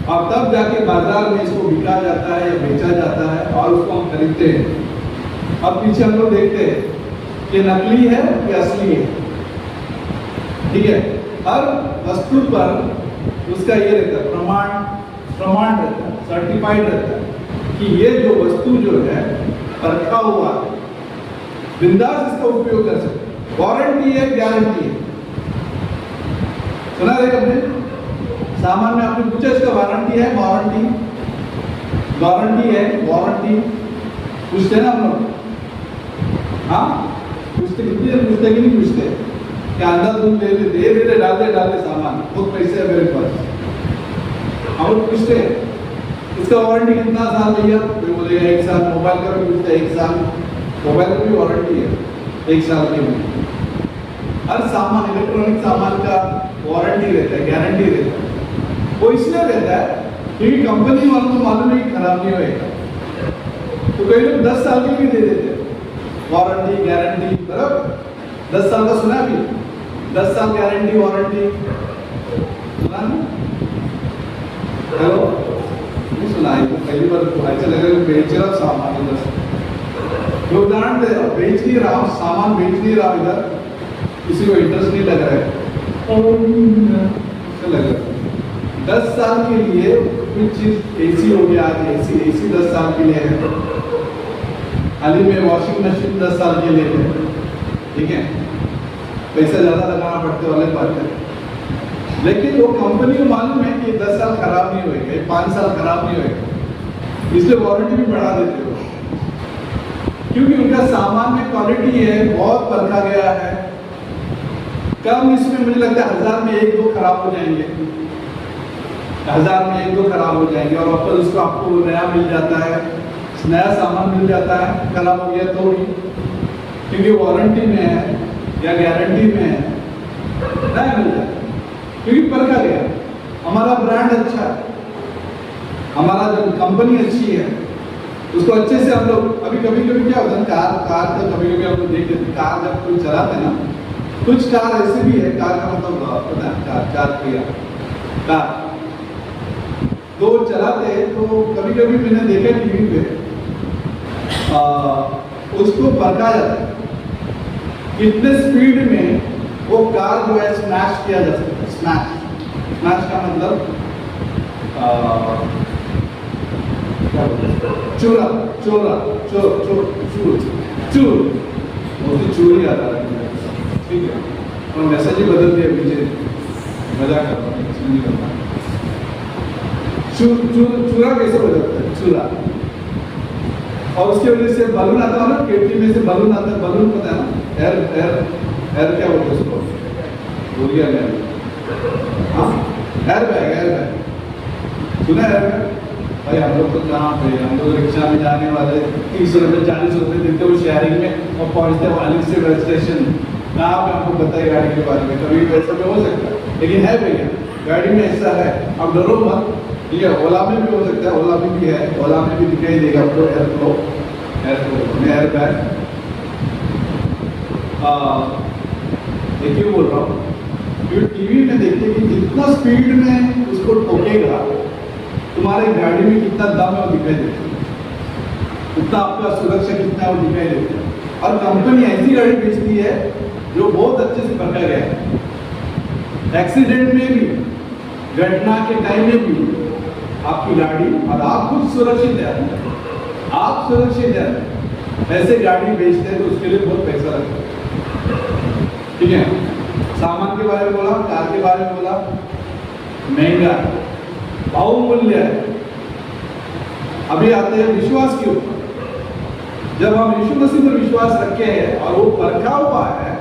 और तब जाके बाजार में इसको बिका जाता है या बेचा जाता है और उसको हम खरीदते हैं। अब पीछे हम लोग देखते हैं कि नकली है कि असली है। ठीक है, हर वस्तु पर उसका ये रहता है, प्रमाण रहता है, सर्टिफाइड रहता है कि ये जो वस्तु जो है परखा हुआ है, बिंदास इसका उपयोग कर सकते। वारंटी है, गारंटी है। सुना रहेगा अपने सामान में आपने पूछा इसका वारंटी है, वारंटी है, वारंटी पूछते ना हम लोग। हाँ, पूछते कितनी देर पूछते कि नहीं पूछते? क्या अंधाधुंध ले लेते, ये धीरे डालते सामान, बहुत पैसे है मेरे पास, हम लोग पूछते इसका वारंटी कितना साल भैया? कोई बोलेगा 1 साल। मोबाइल का भी पूछते 1 साल, मोबाइल की भी वारंटी है 1 साल की। हर सामान, इलेक्ट्रॉनिक सामान का वारंटी रहता है, गारंटी रहता है। वो इसलिए रहता है क्योंकि कंपनी वालों को मालूम है कि खराब नहीं होएगा, तो कई लोग 10 साल की भी दे देते हैं वारंटी, गारंटी। बराबर 10 साल का सुना भी, 10 साल गारंटी, वारंटी सुना नहीं? हेलो, नहीं सुना है? पहली बार अच्छा लग रहा है। बेच रहा सामान इधर, जो उदाहरण दे रहा हूँ, बेच नहीं रहा हूँ, सामान बेच नहीं रहा हूँ, इधर किसी को इंटरेस्ट नहीं लग रहा है, लग रहा है 10 साल के लिए कुछ चीज। एसी हो गया, आज एसी 10 साल के लिए है, हाल ही में वॉशिंग मशीन 10 साल के लिए है। ठीक है, पैसा ज्यादा लगाना पड़ते वाले बात है, लेकिन वो कंपनी को मालूम है कि 10 साल खराब नहीं होएगा, 5 साल खराब नहीं होएगा, इसलिए वारंटी भी बढ़ा देते हो, क्योंकि उनका सामान में क्वालिटी है, बहुत परखा गया है। कम इसमें मुझे लगता है 1000 में 1-2 खराब हो जाएंगे, 1000 में 1-2 खराब हो जाएंगे, और वापस उसको आपको नया मिल जाता है, नया सामान मिल जाता है। खराब हो गया तो भी, क्योंकि वारंटी में है या गारंटी में है, नया मिल जाता है, क्योंकि परखा गया। हमारा ब्रांड अच्छा है, हमारा जो कंपनी अच्छी है, उसको अच्छे से हम लोग। अभी कभी क्या होता है, कार का कभी हम लोग देख लेते, कार जब कोई चलाते हैं ना, कुछ कार ऐसे भी है, कार का मतलब पता है, चार पहिया कार दो चलाते हैं, तो कभी मैंने देखा टीवी पे, उसको परखा जाता है कितने स्पीड में वो कार जो है स्मैश किया जा सकता है। स्मैश का मतलब चूरा, चोरी आता है। ठीक है, और मैसेज ही बदल दिया पीछे, मजाक कर रहा हूँ। चूरा कैसे बदलता है? चूरा, और उसकी वजह से बलून आता है ना, केटली में से बलून आता है, बलून पता है ना, एयर क्या बोलते हैं उसको, भूल गया मैं। हाँ, एयर बैग सुना है? भाई हम लोग तो कहाँ पे, हम लोग रिक्शा में जाने वाले 30 रुपये 40 रुपये देते हो शेयरिंग में, और पहुँचते वाली से रेल स्टेशन। कहाँ पे हमको पता है गाड़ी के बारे में? कभी वैसा में हो सकता है, लेकिन है भैया गाड़ी में ऐसा है, अब डरो मत। ठीक है, ओला में भी हो सकता है, ओला में भी है, ओला में भी दिखाई देगा आपको एयर बैग। देखिए बोल रहा हूँ, टीवी में देखिए कि जितना स्पीड में उसको ठोकेगा, तुम्हारे गाड़ी में कितना दम है वो दिखाई देता है, उतना आपका सुरक्षा कितना है वो दिखाई देता है। और कंपनी ऐसी गाड़ी बेचती है जो बहुत अच्छे से परखा गया है। एक्सीडेंट में भी, घटना के टाइम में भी आपकी गाड़ी, और आप खुद सुरक्षित है, आप सुरक्षित है। ऐसे गाड़ी बेचते हैं तो उसके लिए बहुत पैसा लगता है। ठीक है, सामान के बारे में बोला, कार के बारे में बोला, महंगा है, बहुमूल्य है। अभी आते हैं विश्वास के ऊपर। जब हम यीशु मसीह पर विश्वास रखे हैं और वो परखा हुआ है,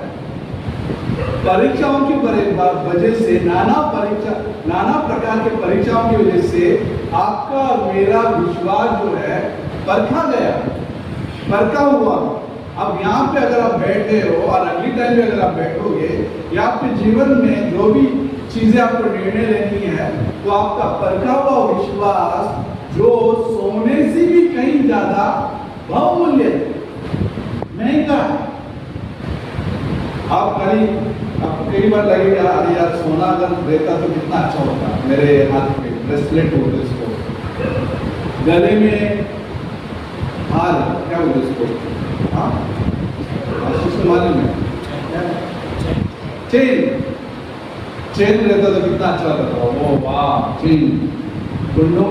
परीक्षाओं की वजह से, नाना प्रकार के परीक्षाओं की वजह से आपका और मेरा विश्वास जो है परखा गया, परखा हुआ। अब यहाँ पे अगर आप बैठे हो और अगली टाइम पे अगर आप बैठोगे या आपके जीवन में जो भी चीजें आपको निर्णय लेनी है, तो आपका परखा हुआ विश्वास जो सोने से भी कहीं ज्यादा बहुमूल्य महंगा है। आपको कई बार लगेगा अरे यार सोना अगर रहता तो कितना अच्छा होता। मेरे हाथ में ब्रेसलेट बोलते इसको, गले में हार, क्या बोलते इसको, हाँ आशीष मालूम है, चेन रहता तो कितना अच्छा लगता। ओ वाह, चेन। गुंडों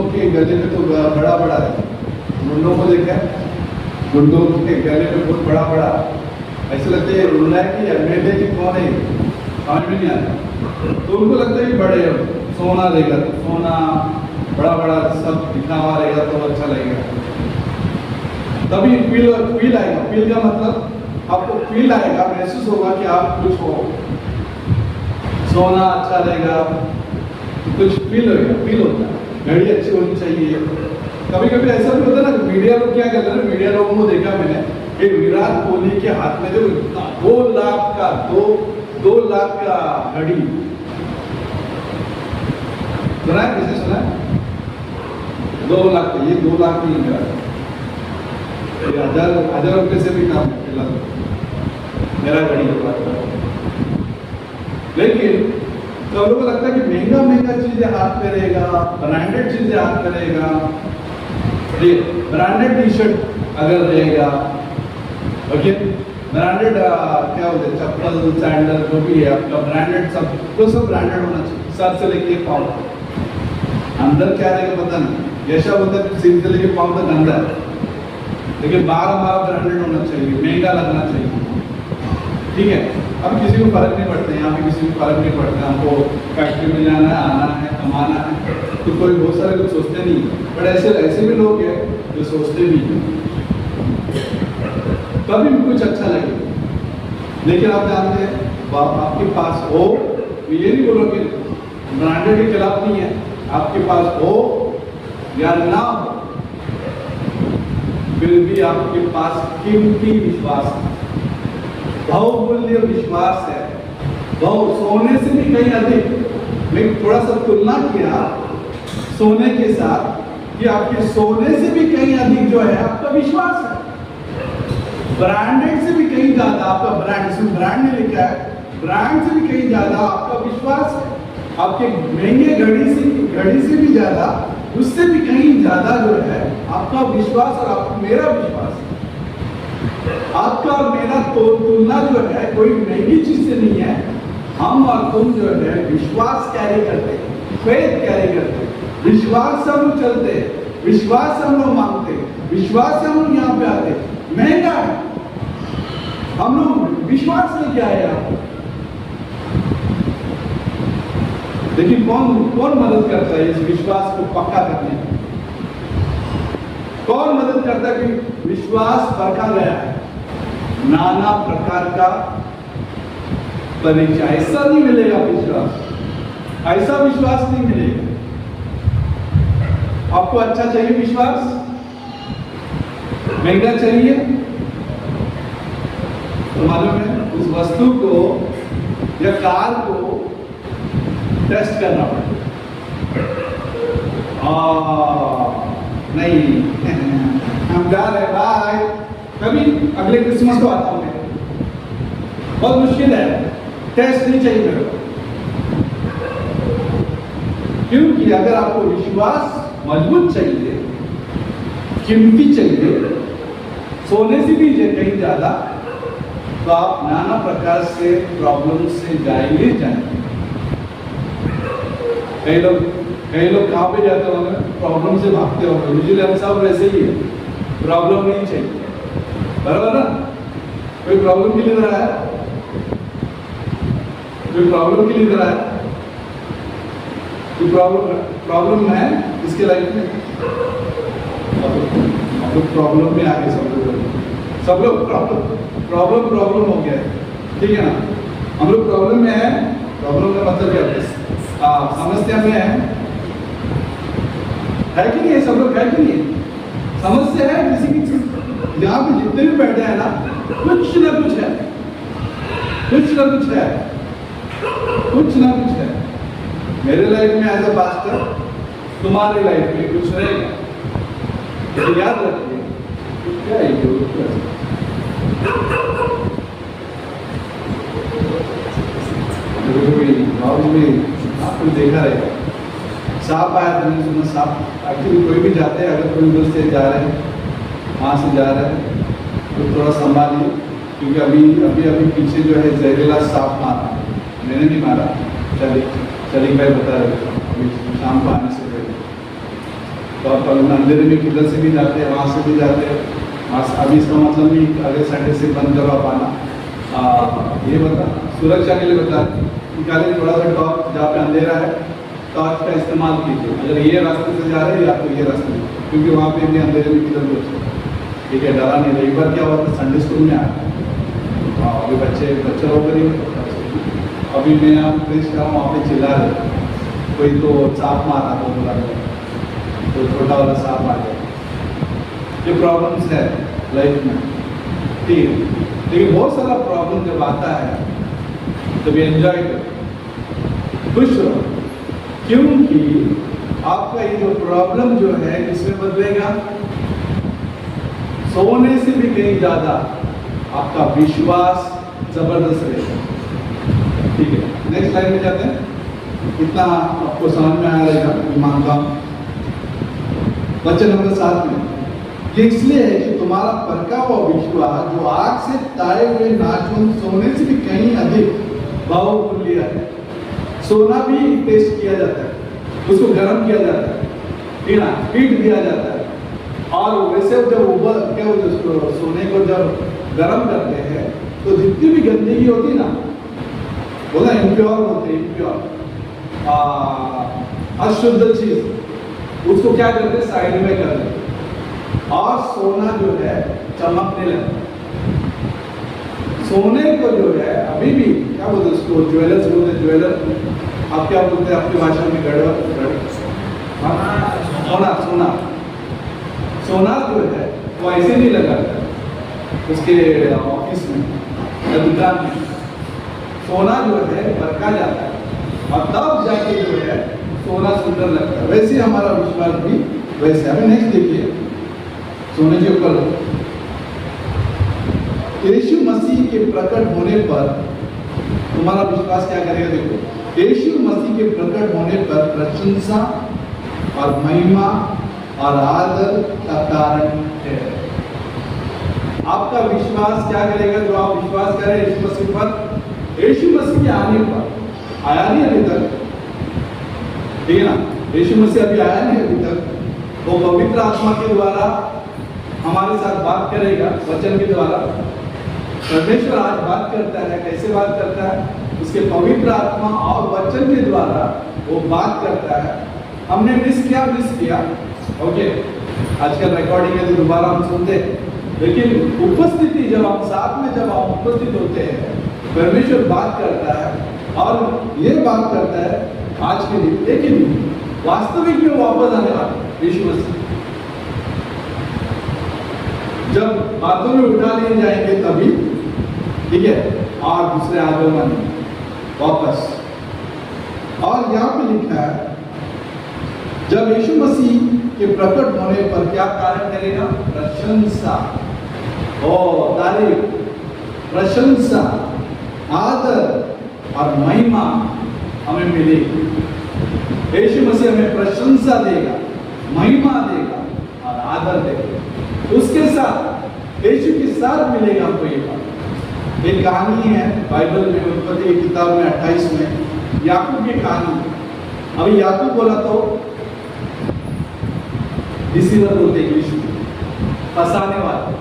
के गले में तो बड़ा बड़ा है। गुंडों को देखा, गुंडों के गले में बहुत बड़ा बड़ा, ऐसे लगता है रुला है कि एमएलए की कौन है, समझ में नहीं आता। तो उनको लगता है कि बड़े सोना रहेगा, तो सोना बड़ा बड़ा सब दिखा हुआ रहेगा तो अच्छा लगेगा, तभी फील आएगा। फील का मतलब आपको फील आएगा, महसूस होगा कि आप कुछ हो, सोना अच्छा रहेगा, कुछ फील होता है। घड़ी अच्छी होनी चाहिए। कभी कभी ऐसा भी होता है ना, मीडिया लोग क्या करते हैं, मीडिया लोगों को देखा मैंने कि विराट कोहली के हाथ में जो 2 लाख का घड़ी, सुना है, किसी सुना है? 2 लाख का, ये 2 लाख नहीं मेरा, 1000 रुपये से भी कम है मेरा घड़ी। लेकिन तो लोगों को लगता है कि महंगा चीजें हाथ में रहेगा, ब्रांडेड चीजें हाथ में रहेगा, ब्रांडेड टी शर्ट अगर रहेगा, ओके, ब्रांडेड क्या बोलते हैं, चप्पल, सैंडल, जो भी है आपका ब्रांडेड, सब ब्रांडेड होना चाहिए, सर से लेके पाँव। अंदर क्या रहेगा पता नहीं, ऐसा होता है सिर से लेके पाँव तक अंदर, लेकिन बाहर ब्रांडेड होना चाहिए, महंगा लगना चाहिए, ठीक है। अब किसी को फर्क नहीं पड़ता, यहाँ पे किसी को फर्क नहीं पड़ता, हमको फैक्ट्री में जाना है, आना है, कमाना है, तो कोई बहुत सारे लोग सोचते नहीं, बट ऐसे भी लोग हैं जो सोचते भी हैं, तभी भी कुछ अच्छा लगे। लेकिन आप जानते हैं आपके पास हो, ये नहीं बोलो कि ब्रांडेड के खिलाफ नहीं है, आपके पास हो या ना हो, फिर भी आपके पास कीमती विश्वास है, बहुमूल्य विश्वास है, सोने से भी कहीं अधिक। मैं थोड़ा सा तुलना किया सोने के साथ कि आपके सोने से भी कहीं अधिक जो है आपका विश्वास है, ब्रांडेड से भी कहीं ज्यादा आपका ब्रांड, इसमें ब्रांड नहीं लिखा है, ब्रांड से भी कहीं ज्यादा आपका विश्वास है, आपके महंगे घड़ी से भी ज्यादा, उससे भी कहीं ज्यादा जो है आपका विश्वास और आपका मेरा विश्वास है। आपका और मेरा तुलना जो है कोई महंगी चीज से नहीं है, हम और तुम जो है विश्वास कैरी करते हैं, फेथ कैरी करते हैं, विश्वास से हम लोग चलते हैं, विश्वास से हम लोग मांगते हैं, विश्वास से हम लोग यहाँ पे आते हैं। महंगा है, हम लोग विश्वास लेके आए यहाँ। लेकिन कौन मदद करता है इस विश्वास को पक्का करने में? कौन मदद करता है कि विश्वास परखा गया है? नाना प्रकार का परीक्षा, ऐसा नहीं मिलेगा विश्वास, ऐसा विश्वास नहीं मिलेगा। आपको अच्छा चाहिए विश्वास, महंगा चाहिए, तो मालूम है उस वस्तु को या कार को टेस्ट करना पड़ेगा। नहीं हम जा रहे बाय, कभी अगले क्रिसमस को आता हूं मैं, बहुत मुश्किल है, टेस्ट नहीं चाहिए मेरे को। क्योंकि अगर आपको विश्वास मजबूत चाहिए, कीमती चाहिए, सोने से भी कहीं ज्यादा, तो आप नाना प्रकार से प्रॉब्लम से जाएंगे। कई लोग कहाँ पे जाते होंगे, प्रॉब्लम से भागते होंगे। यूजुअली हम सब वैसे ही है, प्रॉब्लम नहीं चाहिए, बराबर ना? कोई प्रॉब्लम के लिए रहा है, कोई प्रॉब्लम के लिए रहा है, कोई प्रॉब्लम है इसके लाइफ में? अब प्रॉब्लम में आगे सब लोग प्रॉब्लम हो गया है, ठीक है ना? हम लोग प्रॉब्लम में है। प्रॉब्लम का मतलब क्या है? समस्या में है कि नहीं है? सब लोग है कि नहीं? समस्या है किसी की चीज। यहाँ पे जितने भी बैठे हैं ना, कुछ ना कुछ है, कुछ ना कुछ है, कुछ ना कुछ है। मेरे लाइफ में एज अ पास्टर, तुम्हारे लाइफ में कुछ रहेगा, तो याद रखिए। क्या है आपने देखा रहेगा, सांप आया, तुमने सुना सांप? एक्चुअली कोई भी जाते हैं, अगर कोई उधर से जा रहे हैं, वहाँ से जा रहे हैं, तो थोड़ा संभालिए, क्योंकि अभी पीछे जो है जहरीला सांप मारा। मैंने नहीं मारा, चलिए भाई बता रहे अभी शाम को आने से पहले। तो आप अंधेरे में किधर से भी जाते हैं, वहाँ से भी जाते हैं, वहाँ से। अभी इसका मतलब नहीं अगले संडे से बंद करवा पाना, ये बता सुरक्षा के लिए बता निकाले थोड़ा सा टॉर्च, जहाँ पे अंधेरा है टॉर्च का इस्तेमाल कीजिए। अगर ये रास्ते से जा रहे हैं या तो ये रास्ते में, क्योंकि वहाँ पे भी अंधेरे में किधर बचे, ठीक है? डरा नहीं। एक बार क्या हुआ था, संडे स्कूल में आया, अभी बच्चे लोग करीब, अभी मैं यहाँ प्रेस कर रहा हूँ, वहाँ पे चिल्ला रहे, कोई तो सांप मारा तो बोला, तो छोटा वाला सांप आ गया। ये प्रॉब्लम्स है लाइफ में, ठीक है? लेकिन बहुत सारा प्रॉब्लम जब आता है तब एंजॉय करो, खुश रहो, क्योंकि आपका ये जो प्रॉब्लम जो है इसमें बदलेगा सोने से भी कहीं ज्यादा आपका विश्वास जबरदस्त रहेगा, ठीक है? नेक्स्ट लाइन में जाते हैं। इतना आपको समझ में आया रहेगा, मैं मानता हूं। वचन नंबर 7 में ये इसलिए है कि तुम्हारा परका हुआ विश्वास जो आग से ताए हुए नाचुन सोने से भी कहीं अधिक बहुमूल्य है। सोना भी टेस्ट किया जाता है, उसको गर्म किया जाता है, ठीक है, हीट दिया जाता है, और वैसे जब क्या उसको सोने को जब गर्म करते हैं तो जितनी भी गंदगी होती है ना, बोला इम्प्योर होते हैं, इम्प्योर अशुद्ध चीज, उसको क्या करते हैं, साइड में कर देते, और सोना जो है चमकने लगता है। सोने को जो है अभी भी क्या बोलते हैं उसको, ज्वेलर्स बोलते हैं, ज्वेलर आप क्या बोलते हैं आपकी भाषा में? सोना सोना जो है वो ऐसे नहीं लगाता उसके ऑफिस में या दुकान में। सोना जो है बरका जाता है और तब जाके जो है सोना सुंदर लगता है। वैसे हमारा विश्वास भी वैसे। हमें नेक्स्ट देखिए, सोने के ऊपर यीशु मसीह के प्रकट होने पर तुम्हारा विश्वास क्या करेगा? देखो, यीशु मसीह के प्रकट होने पर प्रशंसा और महिमा और आदर का कारण है। आपका विश्वास क्या करेगा? जो आप विश्वास करें यीशु मसीह पर, यीशु मसीह के आने पर, आया नहीं अभी तक, ठीक है ना? यीशु मसीह अभी आया नहीं अभी तक। वो पवित्र आत्मा के द्वारा हमारे साथ बात करेगा, वचन के द्वारा। परमेश्वर आज बात करता है, कैसे बात करता है? उसके पवित्र आत्मा और वचन के द्वारा वो बात करता है। हमने मिस किया, ओके, आजकल रिकॉर्डिंग है तो दोबारा हम सुनते हैं, लेकिन उपस्थिति जब हम साथ में जब हम उपस्थित होते हैं, परमेश्वर बात करता है और ये बात करता है आज के लिए, लेकिन वास्तविक में वापस आने वाला यीशु मसीह जब बातों में उठा लिए जाएंगे तभी, ठीक है, और दूसरे आगमन वापस। और यहाँ पे लिखा है जब यीशु मसीह के प्रकट होने पर क्या कारण करेगा? प्रशंसा और तारीफ, प्रशंसा, आदर और महिमा हमें मिलेगी। यीशु मसीह हमें प्रशंसा देगा, महिमा देगा और आदर देगा। उसके साथ यीशु के साथ मिलेगा हमको ये बात। एक कहानी है बाइबल में, उत्पत्ति की किताब में 28 में याकूब की कहानी। अभी याकूब बोला तो डिसीवर बोलते इंग्लिश में, फंसाने वाला,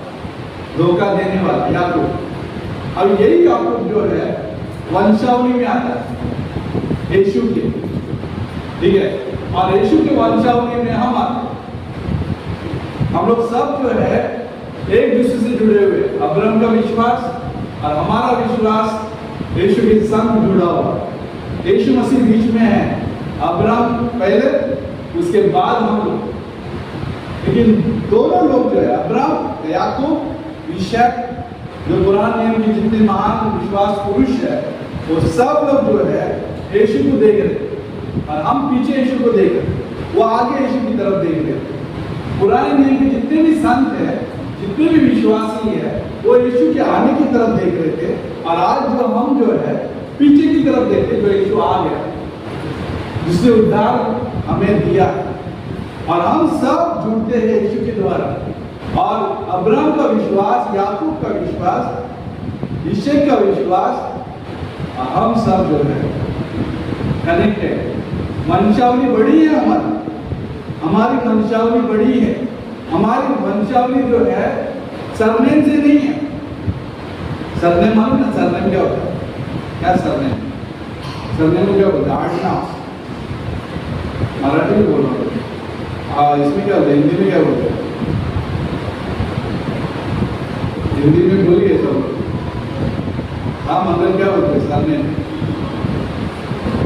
धोखा देने वाला याकूब। अब यही याकूब जो है वंशावली में आता है यीशु के। ठीक है, और यीशु के वंशावली में हम आते हैं। हम लोग सब जो है एक दूसरे से जुड़े हुए, अब्राहम का विश्वास और हमारा विश्वास यीशु के संग जुड़ा हुआ। यीशु मसीह बीच में है, अब्राहम पहले, उसके बाद हम लोग। लेकिन दोनों लोग जो है, अब्राहम, याकूब, ईसाक, जो पुराने नियम के जितने महान विश्वास पुरुष है, वो सब लोग जो है यीशु को देख रहे, और हम पीछे यीशु को देख रहे, वो आगे यीशु की तरफ देख रहे। पुराने नियम के जितने भी संत हैं, जितने भी विश्वासी है, वो यीशु के आने की तरफ देख रहे थे, और आज जो हम जो है पीछे की तरफ देखते, जो यीशु आ गया, जिसने उद्धार हमें दिया, और हम सब जुड़ते हैं यीशु के द्वारा। और अब्राहम का विश्वास, याकूब का विश्वास, ईसाक का विश्वास, हम सब जो है कनेक्टेड। वंशावली बड़ी है हमारी वंशावली बड़ी है। हमारी वंशावली जो है सरनेम से नहीं है। सरनेम मालूम ना, सरनेम क्या होता है? क्या सरनेम? सरनेम क्या होता है? आडनाम। मराठी में बोल रहा हूँ। इसमें क्या होता है? हिंदी में क्या बोलते हैं? हिंदी में बोलिए सब। हाँ, मतलब क्या बोलते हैं? सरनेम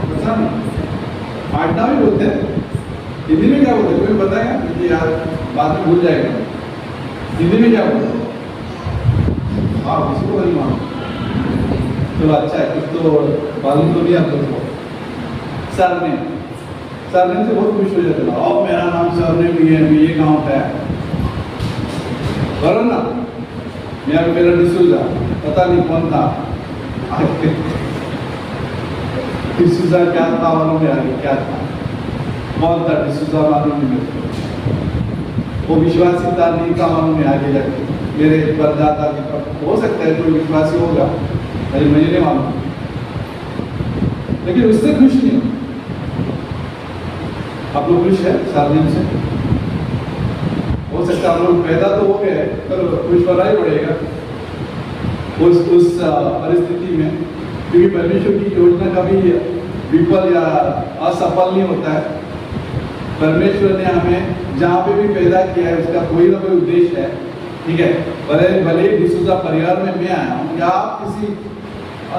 पता नहीं, आडनाम ही बोलते हैं। हिंदी में क्या बोलते हैं? कोई बताएगा? मुझे यार बाद में भूल जाएगा। हिंदी में क्या बोलते हैं? हाँ, किसको नहीं मालूम। चलो अच्छा है, कुछ तो मालूम तो नहीं आप लोग को। सरनेम, सरनेम से बहुत खुश हो जाते हैं। अब मेरा नाम सरनेम भी है, ये कहाँ होता है? बरो ना, मेरा डिसूजा, पता नहीं कौन था। डिसूजा क्या था मालूम नहीं, आगे क्या था, कौन था डिसूजा मालूम नहीं मेरे को। वो विश्वासी था नहीं था मालूम नहीं, आगे जाके मेरे परदादा के पास हो सकता है कोई विश्वासी होगा, लेकिन मुझे नहीं मालूम। लेकिन उससे खुश नहीं हो। आप लोग खुश है सरनेम से? हो सकता है हम लोग पैदा तो हो गए, पर खुश होना ही पड़ेगा उस परिस्थिति में, क्योंकि परमेश्वर की योजना कभी विफल या असफल नहीं होता है। परमेश्वर ने हमें जहाँ पे भी पैदा किया है, उसका कोई ना कोई उद्देश्य है, ठीक है। भले डिसूजा परिवार में मैं आया हूँ, या आप किसी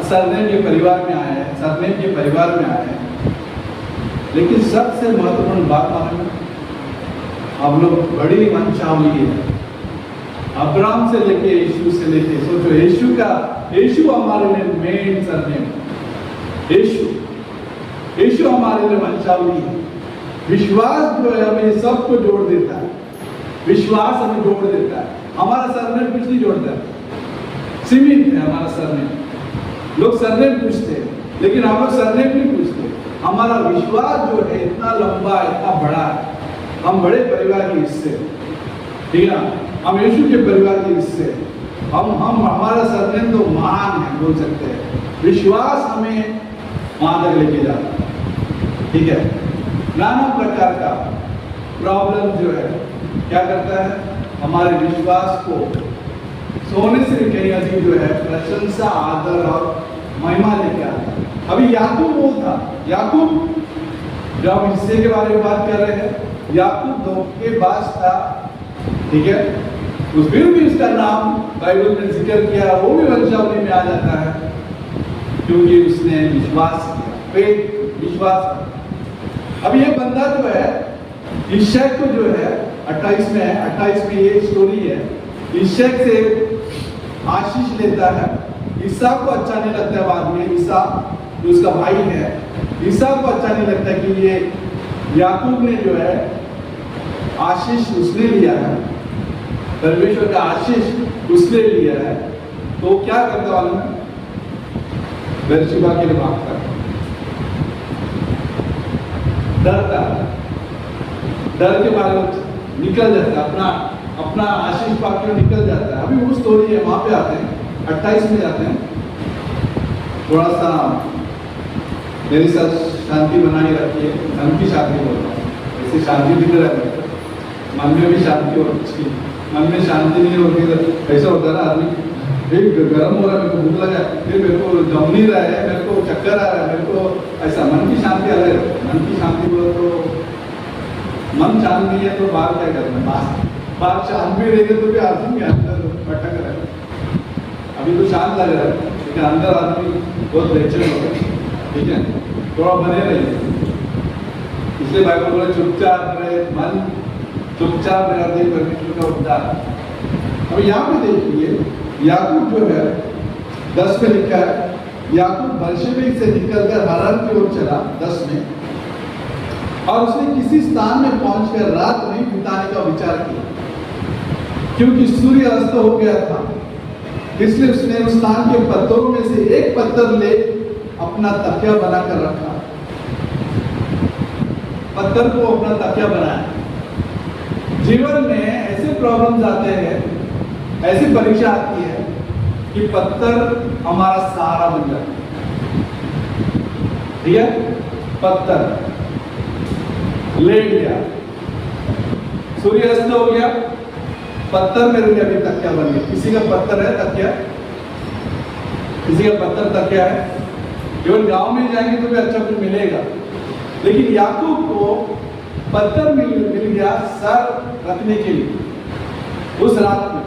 सरनेम के परिवार में आए हैं, सरनेम के परिवार में आए हैं, लेकिन सबसे महत्वपूर्ण बात मालूम है, हम लोग बड़ी वंशावली है। अब्राहम से लेके यीशु से लेके, सोचो यीशु हमारे लिए मेन सरनेम, यीशु हमारे लिए वंशावली है। विश्वास जो है हमें सबको जोड़ देता है, विश्वास हमें जोड़ देता है। हमारा सरनेम कुछ नहीं जोड़ता, सीमित है हमारा सरनेम। लोग सरनेम पूछते हैं, लेकिन हम लोग सरनेम नहीं पूछते। हमारा विश्वास जो है इतना लंबा, इतना बड़ा है। हम बड़े परिवार के हिस्से, ठीक है, हम यीशु के परिवार के हिस्से। हम हमारा सरनेम तो महान है, बोल सकते हैं। विश्वास हमें वहां तक लेके जाता है, ठीक है। नाना प्रकार का प्रॉब्लम जो है क्या करता है, हमारे विश्वास को सोने से कहीं अधिक जो है प्रशंसा, आदर और महिमा लेके आता है। अभी याकूब वो था, याकूब जब हम हिस्से के बारे में बात कर रहे हैं, याकूब धोखेबाज था, ठीक है। उस फिर भी उसका नाम बाइबल में जिक्र किया, वो भी वंशावली में आ जाता है, क्योंकि उसने विश्वास किया, फेथ, विश्वास। अब ये बंदा जो है ईसाक को जो है 28 में है, 28 में ये स्टोरी है। ईसाक से आशीष लेता है। ईसाक को अच्छा नहीं लगता है बाद में, ईसाक जो उसका भाई है, ईसाक को अच्छा नहीं लगता कि ये याकूब ने जो है आशीष उसने लिया है, परमेश्वर का आशीष उसने लिया है। तो क्या करता वाला है, बेरशेबा के लिए भागता है, डरता है, डर के बारे में निकल जाता है, अपना आशीष पाके निकल जाता है। अभी वो स्टोरी है, वहां पे आते हैं, 28 में जाते हैं। थोड़ा सा मेरे साथ शांति बनाई रखिए, धन की शांति बोल रहा हूँ, ऐसी शांति दिख रहा है, मन में भी शांति होनी चाहिए। मन में शांति नहीं होती तो ऐसा होता है ना, आदमी गर्म हो रहा है, मेरे को भूख लगा, फिर मेरे को जम नहीं रहा है, मेरे को चक्कर आ रहा है, मेरे को ऐसा मन की शांति अलग है। मन की शांति बोलो तो मन शांत नहीं है तो बाहर क्या करना, बाहर शांत भी रहेंगे तो भी आदमी अंदर भटक रहा है। अभी तो शांत लग रहा है लेकिन अंदर आदमी बहुत बेचैन हो गया, ठीक है, थोड़ा बने रहिए। इसलिए बाइबल बोले चुपचाप रहे मन, चुपचाप रहते परमेश्वर का उद्धार। अब यहाँ पे देखिए याकूब जो है 10 में लिखा है, याकूब बर्शेबे से निकलकर हरान की ओर चला 10 में, और उसने किसी स्थान में पहुंचकर रात नहीं बिताने का विचार किया क्योंकि सूर्य अस्त हो गया था। इसलिए उसने उस स्थान के पत्थरों में से एक पत्थर ले अपना तकिया बनाकर रखा, पत्थर को अपना तकिया बनाया। जीवन में ऐसे प्रॉब्लम्स आते हैं, ऐसी परीक्षा आती है कि पत्थर हमारा सहारा बन जाता है, ठीक है, पत्थर लेट गया, सूर्य अस्त हो गया, पत्थर मेरे लिए अभी तकिया बन गया। किसी का पत्थर है तकिया, किसी का पत्थर तकिया है, केवल गांव में जाएंगे तो भी अच्छा कुछ मिलेगा, लेकिन याकूब को पत्थर मिल गया सर रखने के लिए उस रात में।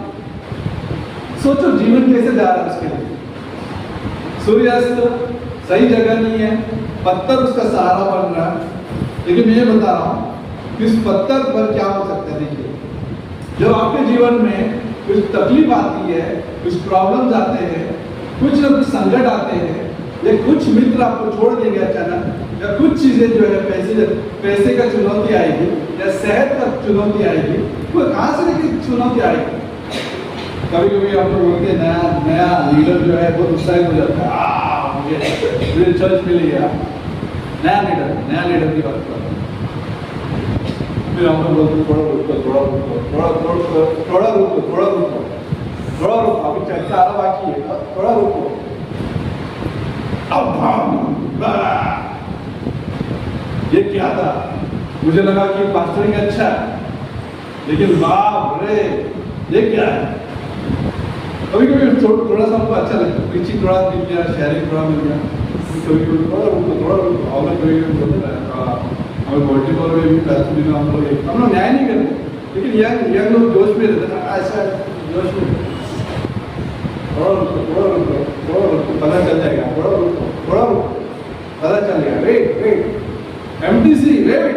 सोचो जीवन कैसे जा रहा है उसके लिए, सूर्यास्त सही जगह नहीं है, पत्थर उसका सहारा बन रहा है। लेकिन मैं ये बता रहा हूं कि इस पत्थर पर क्या हो सकता है। देखिए जब आपके जीवन में कुछ तकलीफ आती है, कुछ प्रॉब्लम्स आते हैं, कुछ न कुछ संकट आते हैं, या कुछ मित्र आपको छोड़ देंगे अचानक, या कुछ चीजें जो है पैसे का चुनौती आएगी या सेहत का चुनौती आएगी, वो कहां से लेकर चुनौती आएगी। कभी कभी आप लोग बोलते हैं नया लीडर जो है बहुत उत्साहित हो जाता है, मुझे चर्च मिल गया, नया लीडर की बात कर रहा हूं। फिर हम लोग बोलते थोड़ा रुको, अभी चर्चा आ रहा बाकी है, थोड़ा रुको। ये क्या था, मुझे लगा कि पास्टरिंग अच्छा है, लेकिन बाप रे ये क्या है। कभी कभी थोड़ा सा हमको अच्छा लगता है, प्रीचिंग थोड़ा मिल गया, शेयरिंग थोड़ा मिल गया, कभी कभी थोड़ा रुको और कभी बोलता है। हमें पॉलिटिकल में भी पैसे हम लोग न्याय नहीं करते, लेकिन यंग लोग जोश में रहते हैं, ऐसा जोश में थोड़ा रुको, पता चल जाएगा, थोड़ा रुको पता चल जाएगा, वेट एमटीसी वेट,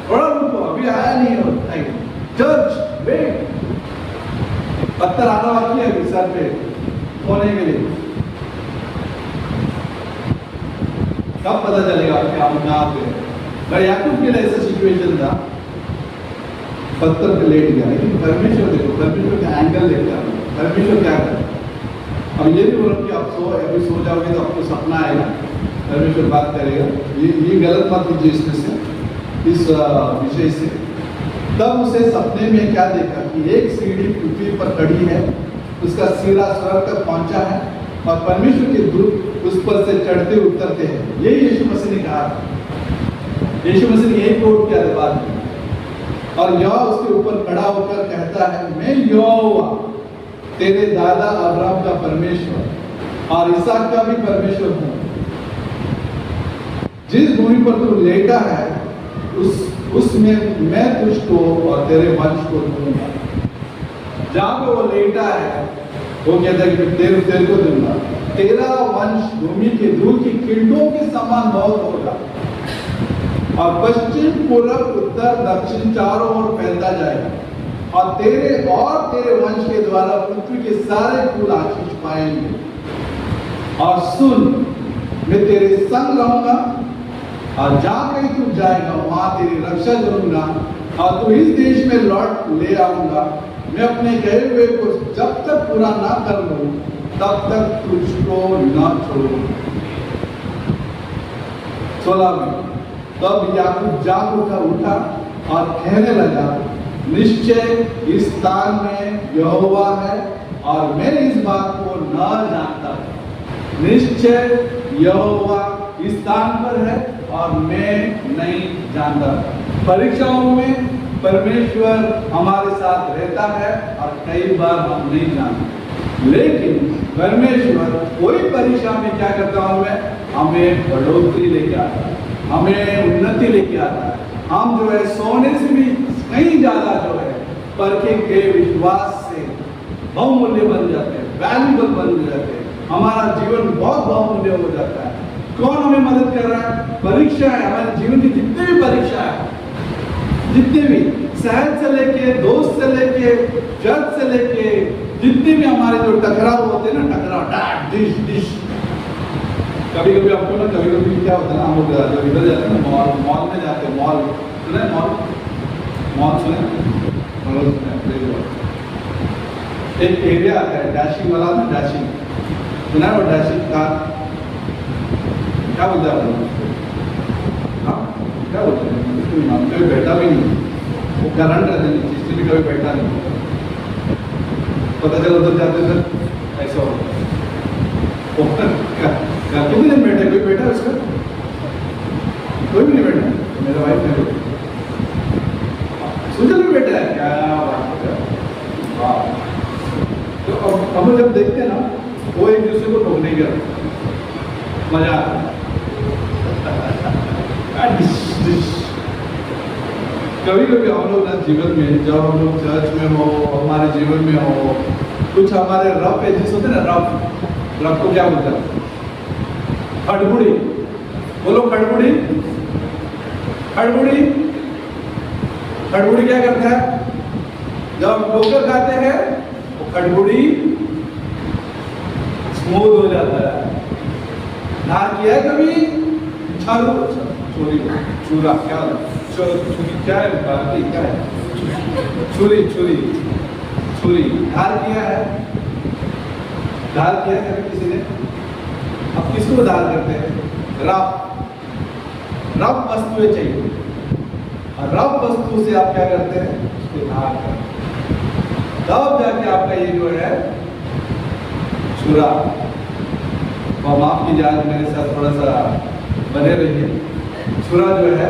थोड़ा रुको अभी आया नहीं हो, चर्च वेट, पत्थर आना बाकी है सर पे होने के लिए। कब पता चलेगा कि हम कहाँ पे। याकूब के लिए ऐसा सिचुएशन था, पत्थर पे लेट गया, लेकिन परमेश्वर देखो, परमेश्वर का एंगल देखता है, परमेश्वर क्या करता। अब ये भी बोलो कि आप अभी सो जाओगे तो आपको सपना आएगा, परमेश्वर बात करेगा, ये गलत बात कीजिए इसमें से, इस विषय से। तब उसे सपने में क्या देखा कि एक सीढ़ी पृथ्वी पर खड़ी है, उसका सिरा स्वर्ग तक पहुंचा है और परमेश्वर के दूत उस पर से चढ़ते उतरते हैं। ये यीशु मसीह ने कहा, यीशु मसीह ने एक कोट किया था बाद में, और यह उसके ऊपर खड़ा होकर कहता है, मैं यहोवा तेरे दादा अब्राहम का परमेश्वर और इसहाक का भी परमेश्वर हूं। जिस भूमि पर तू लेटा है उसमें मैं तुझको और तेरे वंश को दूंगा। जहां पे वो लेटा है वो कहता है कि तेरे को दूंगा, तेरा वंश भूमि के धूल की कीटों के समान बहुत होगा और पश्चिम पूर्व उत्तर दक्षिण चारों ओर फैलता जाएगा और तेरे वंश के द्वारा पृथ्वी के सारे कुल आशीष पाएंगे। और सुन, मैं तेरे संग रहूंगा और जहां कहीं तू जाएगा वहां तेरी रक्षा करूंगा और तू इस देश में लौट ले आऊंगा। मैं अपने कहे हुए को जब तक पूरा ना कर लूं तब तक तुझको ना छोड़ूंगा। 16 में तब याकूब जाग उठा और कहने लगा, निश्चय इस स्थान में यहोवा है और मैं इस बात को न जानता। निश्चय यहोवा इस स्थान पर है और मैं नहीं जानता। परीक्षाओं में परमेश्वर हमारे साथ रहता है और कई बार हम नहीं जानते। लेकिन परमेश्वर कोई परीक्षा में क्या करता हूं मैं, हमें बढ़ोतरी लेके आता है, हमें उन्नति लेके आता है। हम जो है सोने से भी कहीं ज्यादा जो है परखे के विश्वास से बहुमूल्य बन जाते हैं, वैल्यूबल बन जाते हैं। हमारा जीवन बहुत बहुमूल्य हो जाता है। कौन हमें मदद कर रहा है? परीक्षा है, हमारे जीवन की जितनी भी परीक्षा है, जितने भी शहर से लेके, दोस्त से लेके, चर्च से लेके, जितने भी हमारे जो टकराव होते हैं ना, टकराव डिश डिश, कभी कभी आपको ना, कभी कभी क्या होता है ना, हम लोग जब इधर जाते हैं ना, मॉल में जाते हैं, मॉल सुने, मॉल सुने, एक एरिया आता है डैशिंग वाला ना, डैशिंग सुना है, वो डैशिंग कार क्या बोलते हैं, हाँ क्या बोलते हैं, कभी बैठा भी नहीं, वो करंट रहते नहीं, जिससे भी कभी बैठा नहीं, पता चला उधर जाते सर ऐसा होता कितने दिन बैठे, कोई बैठा उसका, कोई भी नहीं बैठा, मेरा वाइफ है सुजल भी बैठा है, क्या बात है। तो अब हम जब देखते हैं ना, वो एक दूसरे को ठोकने का मजा आता है। कभी कभी हम लोग ना जीवन में, जब हम लोग चर्च में हो, हमारे जीवन में हो, कुछ हमारे रफ एजेस होते हैं ना, रफ को क्या बोलते हैं, खड़बुड़ी, बोलो खड़बुड़ी, खड़बुड़ी, खड़बुड़ी क्या करता है, जब ठोकर खाते हैं वो खड़बुड़ी स्मूथ हो जाता है। धार किया है कभी, छुरी, छुरा क्या, छुरी क्या है, बाकी क्या है, छुरी, छुरी, छुरी, धार किया है, धार किया है कभी किसी ने? अब किसको धार करते हैं? रफ वस्तुएं चाहिए, और रफ वस्तु से आप क्या करते हैं, उसको धार करते हैं, तब जाके आपका ये जो है छुरा, और माफ कीजिए आज मेरे साथ थोड़ा सा बने रहिए, छुरा जो है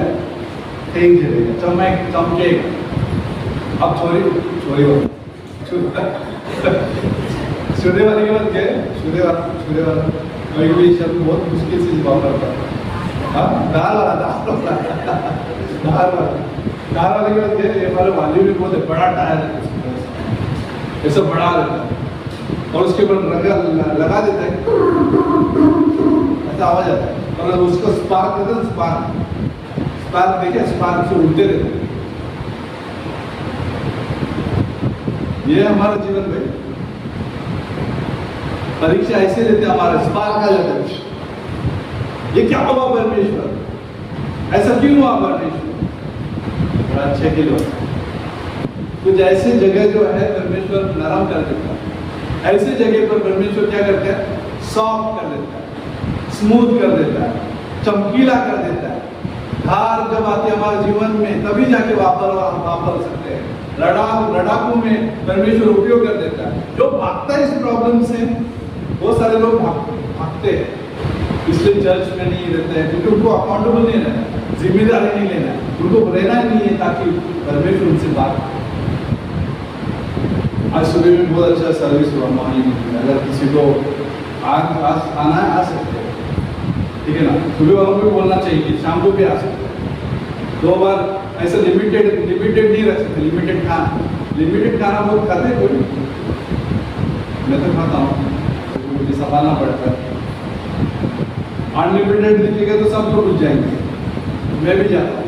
तेज जलेगा, चमकेगा। अब छोरी हो छुरे वाले के बाद क्या है, छुरे वाला कभी शब्द बहुत मुश्किल से जवाब करता है। हाँ, दाल वाला के बाद क्या है, हमारे वाली भी बहुत बड़ा टायर है, ऐसा बड़ा रहता है, और उसके ऊपर लगा देता है, ऐसा आवाज आता है, और उसको स्पार्क देते हैं, स्पार्क देखिए, स्पार्क से उड़ते रहते हैं। ये हमारा जीवन में परीक्षा ऐसे लेते, हमारा स्पार्क आ जाता है, ये क्या हुआ परमेश्वर, ऐसा क्यों हुआ परमेश्वर, बड़ा अच्छे के लिए। कुछ ऐसे जगह जो है परमेश्वर नरम कर देता है, ऐसे जगह पर परमेश्वर क्या करता है, सॉफ्ट कर देता है, स्मूथ कर देता है, चमकीला कर देता है। धार जब आती है हमारे जीवन में, तभी जाके वापर सकते हैं। लड़ाकू में परमेश्वर उपयोग कर देता है। जो भागता है इस प्रॉब्लम से, बहुत सारे लोग भागते हैं, इसलिए चर्च में नहीं रहते हैं, क्योंकि उनको अकाउंटेबल नहीं रहना, जिम्मेदारी नहीं लेना, उनको रहना नहीं है, ताकि परमेश्वर उनसे बात। आज सुबह में बहुत अच्छा सर्विस हुआ मॉर्निंग में, अगर किसी को आना है आ सकते हैं, ठीक है ना, सुबह वालों को भी बोलना चाहिए, शाम को भी आ सकते हैं। 2 बार ऐसा लिमिटेड नहीं रख सकते, लिमिटेड खाना बहुत खाते हैं कोई, मैं तो खाता हूँ, मुझे संभालना पड़ता है। अनलिमिटेड दिखेगा तो सब लोग उठ जाएंगे, मैं भी जाता हूँ,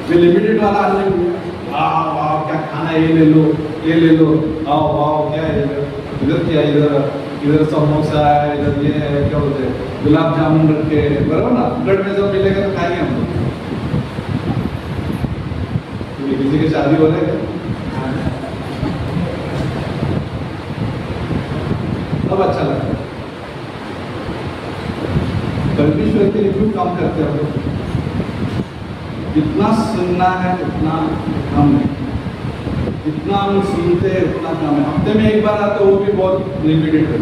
मैं लिमिटेड वाला अनलिमिटेड, वाह क्या खाना, ये ले लो, आओ वाह क्या है इधर, क्या इधर समोसा है, इधर ये है, क्या बोलते हैं, गुलाब जामुन रखे, बराबर ना, ब्लड में सब मिलेगा तो खाएंगे हम लोग। किसी की शादी हो रही है, अब अच्छा लगता है। परमेश्वर के लिए क्यों काम करते हैं हम लोग? जितना सुनना है उतना कम है, जितना हम सुनते हैं उतना कम है। हफ्ते में एक बार आते, वो भी बहुत लिमिटेड है।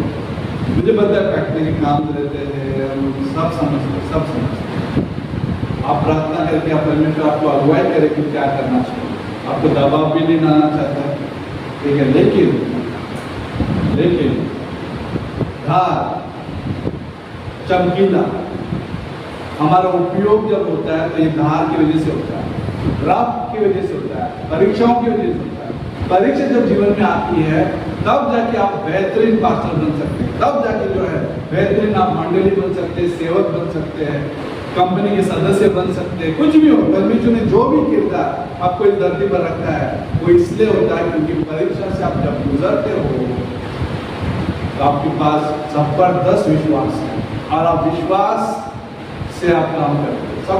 मुझे पता है फैक्ट्री के काम रहते हैं, सब समझते। आप प्रार्थना करके आप परमेश्वर आपको अगुवाई करे कि क्या करना चाहिए, आपको दबाव भी नहीं डालना चाहता है, ठीक है, लेकिन धार, चमकीला। हमारा उपयोग जब होता है तो ये धार की वजह से होता है, रफ की वजह से होता है, परीक्षाओं की वजह से होता है। परीक्षा जब जीवन में आती है तब जाके आप बेहतरीन पास्टर बन सकते हैं, तब जाके जो है बेहतरीन आप मंडली बन सकते हैं, सेवक बन सकते हैं, कंपनी के सदस्य बन सकते हैं। कुछ भी हो, परमेश्वर ने जो भी किरदार आपको इस धरती पर रखा है वो इसलिए होता है क्योंकि परीक्षा से आप जब गुजरते हो तो आपके पास जबरदस्त विश्वास है और आप विश्वास से आप काम करते हो। सब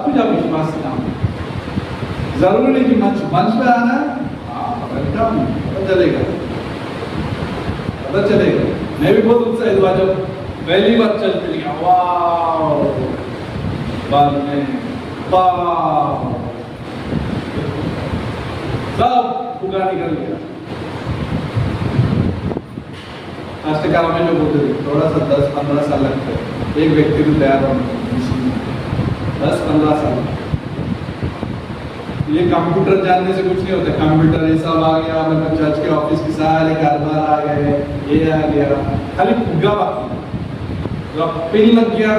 कुछ आप विश्वास से काम करते हो। जरूरी नहीं कि मंच पे आना है, पता चलेगा। मैं भी बहुत उत्साहित हुआ जब पहली बार चल पड़ी, वाह, बाद में वाह, सब फुगा निकल गया। राष्ट्रकाल में जो बोलते थे थोड़ा सा 10-15 साल लगते हैं एक व्यक्ति को तैयार होने में, 10-15 साल। ये कंप्यूटर जानने से कुछ नहीं होता, कंप्यूटर ये सब आ गया, मतलब चर्च के ऑफिस के सारे कारोबार आ गए, ये आ गया, खाली फुग्गा बाकी, जब पिन लग गया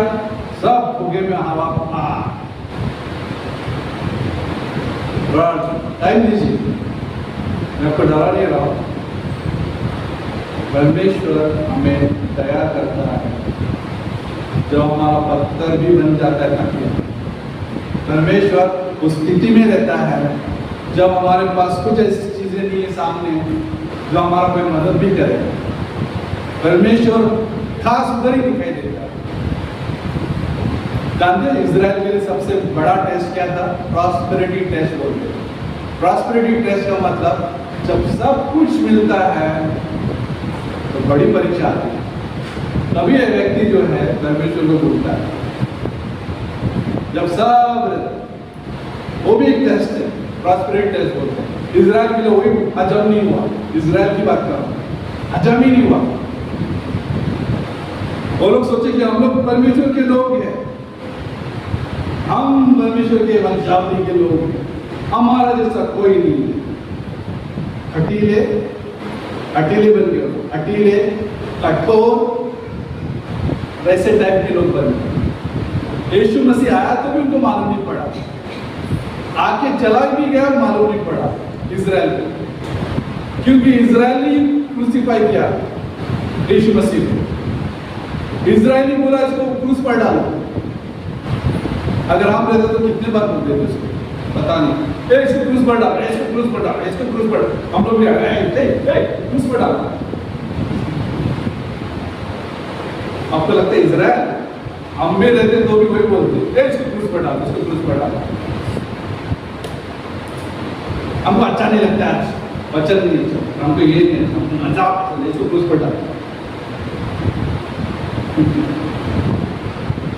सब फुगे में हवा टाइम दीजिए। मैं आपको डरा नहीं रहा हूं, परमेश्वर हमें तैयार करता है जब हमारा पत्थर भी बन जाता है तकिया। परमेश्वर उस स्थिति में रहता है जब हमारे पास कुछ ऐसी चीजें नहीं है सामने जो हमारा कोई मदद भी करे। परमेश्वर खास उधर ही दिखाई देता है। जानते हैं इजराइल के लिए सबसे बड़ा टेस्ट क्या था? प्रॉस्पेरिटी टेस्ट बोलते हैं। प्रॉस्पेरिटी टेस्ट का मतलब जब सब कुछ मिलता है तो बड़ी परीक्षा आती है, तभी यह व्यक्ति जो है परमेश्वर को ढूंढता है। जब सब, वो भी एक टेस्ट है, प्रॉस्पेरिटी टेस्ट बोलते हैं। इजराइल के लिए वही हजम नहीं हुआ, इजराइल की बात कर रहा हूं, हजम ही नहीं हुआ। वो लोग सोचे कि हम लोग परमेश्वर के लोग हैं, हम परमेश्वर के वंशावली के लोग हैं, हमारा जैसा कोई नहीं है। अटीले बन गए, अटीले, कठोर, वैसे टाइप के लोग बन गए। यीशु मसीह आया तो भी उनको मालूम नहीं पड़ा, आके चला भी गया मालूम नहीं पड़ा इजराइल को, क्योंकि इजरायली क्रूसिफाई किया यीशु मसीह को। इजरायली बोला इसको क्रूस पर डालो। अगर हम रहते तो कितने बार बोलते थे उसको, पता नहीं, इसको क्रूस पर डालो, इसको क्रूस पर डालो, इसको क्रूस पर डालो। हम लोग भी क्रूस पर डालो। आपको लगता है इजराइल, हम भी रहते तो भी वही बोलते, इसको क्रूस पर डालो, इसको क्रूस पर डालो। हमको अच्छा नहीं लगता है, वचन नहीं, हमको ये नहीं, हमको मजाक, इसको क्रूस पर डालो।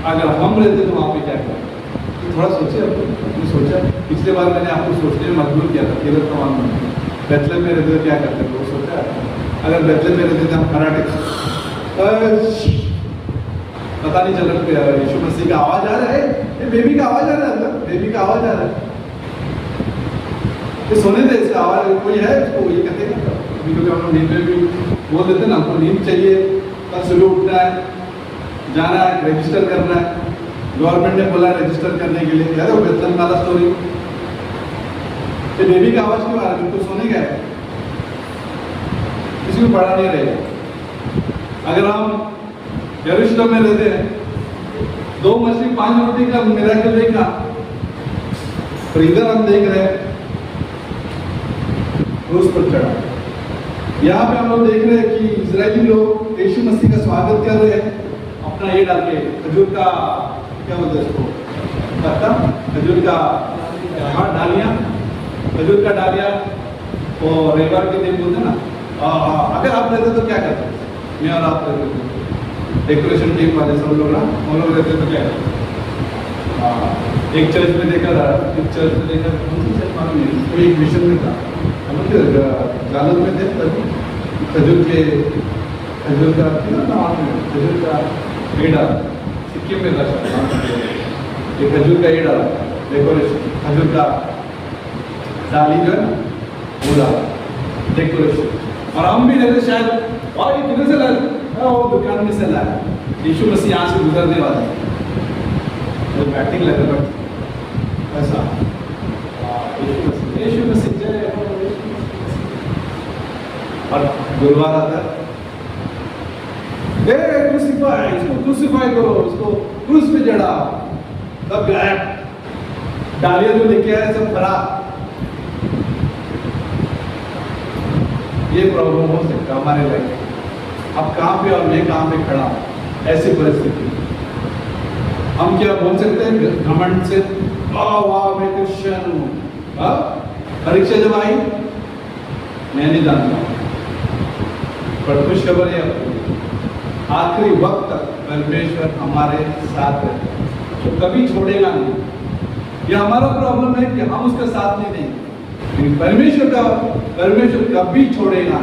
अगर हम रहते तो वहां पे क्या करते? थोड़ा सोचे, आपने सोचा? पिछले बार मैंने आपको सोचने में मजबूर किया था, केवल प्रमाण में बेथलेहम में रहते तो क्या करते? वो सोचा अगर बेथलेहम में रहते थे हम कराटे, पता नहीं चल रहा यीशु मसीह का आवाज आ रहा है, ये बेबी का आवाज आ रहा है, बेबी का आवाज आ रहा है, ये सोने थे, इसका आवाज कोई है इसको, ये कहते हैं कभी हम लोग नींद में भी बोल देते ना, हमको नींद चाहिए, कल सुबह उठना है, जाना है, रजिस्टर करना है, गवर्नमेंट ने बोला रजिस्टर करने के लिए। यार वो बेथलेहम वाला स्टोरी, ये बेबी का आवाज क्यों आ रहा है? तो सोने गया है, किसी को पढ़ा नहीं रहेगा। अगर हम यरूशलेम में रहते हैं, 2 मछली 5 रोटी का मिराकल देखा, तो इधर हम देख रहे हैं क्रूस पर चढ़ा। यहाँ पे हम लोग देख रहे हैं कि इजरायली लोग यीशु मसीह का स्वागत कर रहे हैं, अपना ये डाल के, खजूर का क्या बोलते हैं इसको, पत्ता, खजूर का डालियाँ, खजूर का डालिया, और रविवार के दिन बोलते ना। अगर आप रहते तो क्या करते? मैं और आप रहते, डेकोरेशन टीम वाले सब लोग ना, हम लोग रहते तो क्या करते? एक चर्च में देखा था, एक चर्च में देखा, कौन सी चर्च मालूम नहीं, कोई एक मिशन में था, हम लोग जालंधर में थे, खजूर का खजूर का पेड़ा, सिक्किम में था, ये खजूर का ईड़ा डेकोरेशन, खजूर का डाली जो है पूरा डेकोरेशन। और हम भी रहते शायद और ये किधर से लाया? वो दुकान में से लाया। यीशु मसीह यहाँ से गुजरने वाला है, तो बैटिंग लगा बट ऐसा यीशु मसीह जय हो, यीशु मसीह। और गुरुवार आता है, क्रूसिफाई, इसको क्रूसिफाई करो, इसको क्रूस पे चढ़ाओ। तब गायब, डालियां जो लेके आए सब खराब। ये प्रॉब्लम हो सकता है हमारे लाइफ। अब कहाँ पे और मैं कहाँ पे खड़ा हूँ, ऐसी परिस्थिति। हम क्या बोल सकते हैं घमंड से, वाह मैं क्रिश्चियन हूँ। परीक्षा जब आई, मैं नहीं जानता, पर खुशखबर है आखिरी वक्त तक परमेश्वर हमारे साथ है, तो कभी छोड़ेगा नहीं। ये हमारा प्रॉब्लम है कि हम उसका साथ नहीं देंगे, लेकिन परमेश्वर कभी छोड़ेगा,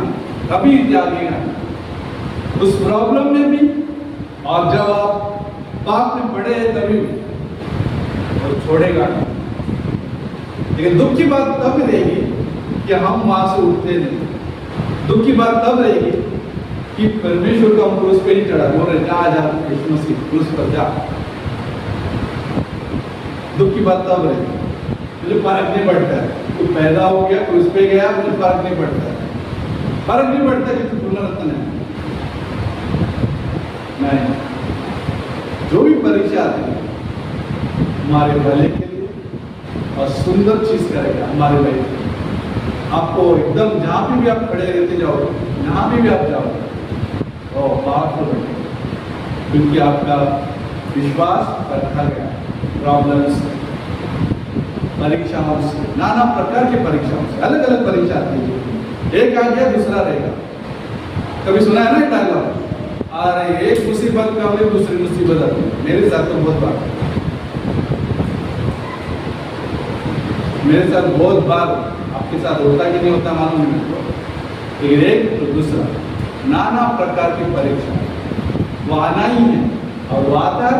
कभी त्यागेगा उस प्रॉब्लम में भी। और जब आप पाप में पड़े हैं तभी भी वो छोड़ेगा नहीं। लेकिन दुख की बात तब रहेगी कि हम वहां से उठते नहीं। दुख की बात तब रहेगी कि परमेश्वर को हम क्रूस पे नहीं चढ़ा, बोल रहे जा यीशु मसीह क्रूस पर जा। दुख की बात तब रहेगी, मुझे फर्क नहीं पड़ता है तू पैदा हो गया, क्रूस पे गया, मुझे फर्क नहीं पड़ता है। फर्क नहीं पड़ता कि तू पुनरुत्थान है। नहीं, जो भी परीक्षा आती है हमारे भले के लिए और सुंदर चीज करेगा हमारे लाइफ। आपको एकदम जहां पे भी आप खड़े रहते जाओगे, जहां पे भी आप जाओगे, और बात हो गई, क्योंकि आपका विश्वास रखा गया। प्रॉब्लम्स, परीक्षाओं से, नाना प्रकार की परीक्षाओं से, अलग अलग परीक्षा आती है। एक आ गया दूसरा रहेगा। कभी सुना है ना डायलॉग, अरे एक मुसीबत का हमने दूसरी मुसीबत आती है। मेरे साथ तो बहुत बार, मेरे साथ बहुत बार, आपके साथ होता कि नहीं होता मालूम नहीं, लेकिन एक तो दूसरा, नाना प्रकार की परीक्षा वो आना ही है। और वो आता है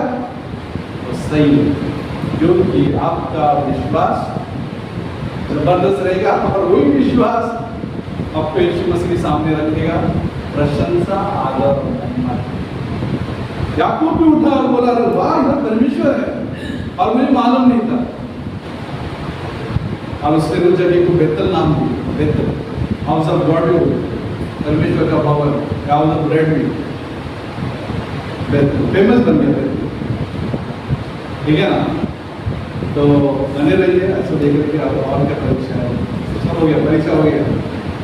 वो सही है, क्योंकि आपका विश्वास जबरदस्त रहेगा और वही विश्वास आपको यीशु मसीह के सामने रखेगा। प्रशंसा, आदर और महिमा। याकूब भी उठा और बोला, वाह इधर परमेश्वर है और मुझे मालूम नहीं था। और उसने उस जगह को बेतल नाम दिया, बेतल, हाउस ऑफ गॉड भी, परमेश्वर का भवन, हाउस ऑफ ब्रेड भी, बेतल फेमस बन गया बेतल। ठीक है ना? तो बने रहिए, ऐसा देख रहे आप। और क्या परीक्षा है, सब हो गया, परीक्षा हो गया,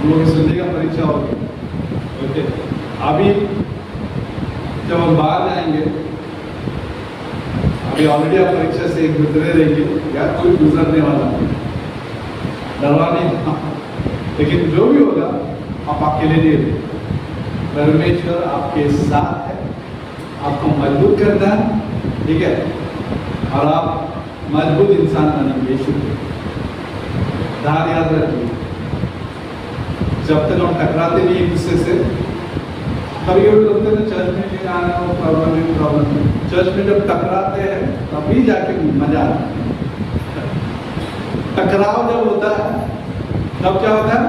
हम लोग सुनने का परीक्षा हो गया। ओके, अभी जब हम बाहर जाएंगे, अभी ऑलरेडी आप परीक्षा से गुजरे रहेंगे या कोई गुजरने वाला, डरवा नहीं। लेकिन जो भी होगा आप अकेले नहीं रहे, परमेश्वर आपके साथ है, आपको मजबूत करता है। ठीक है, और आप मजबूत इंसान बनेंगे। यीशु धार याद रखिए, जब तक हम टकराते नहीं एक दूसरे से। कभी कभी लगता है चर्च में नहीं आना, वो प्रॉब्लम है। चर्च में जब टकराते हैं तभी जाके मजा आता है। टकराव जब होता है तब क्या होता है,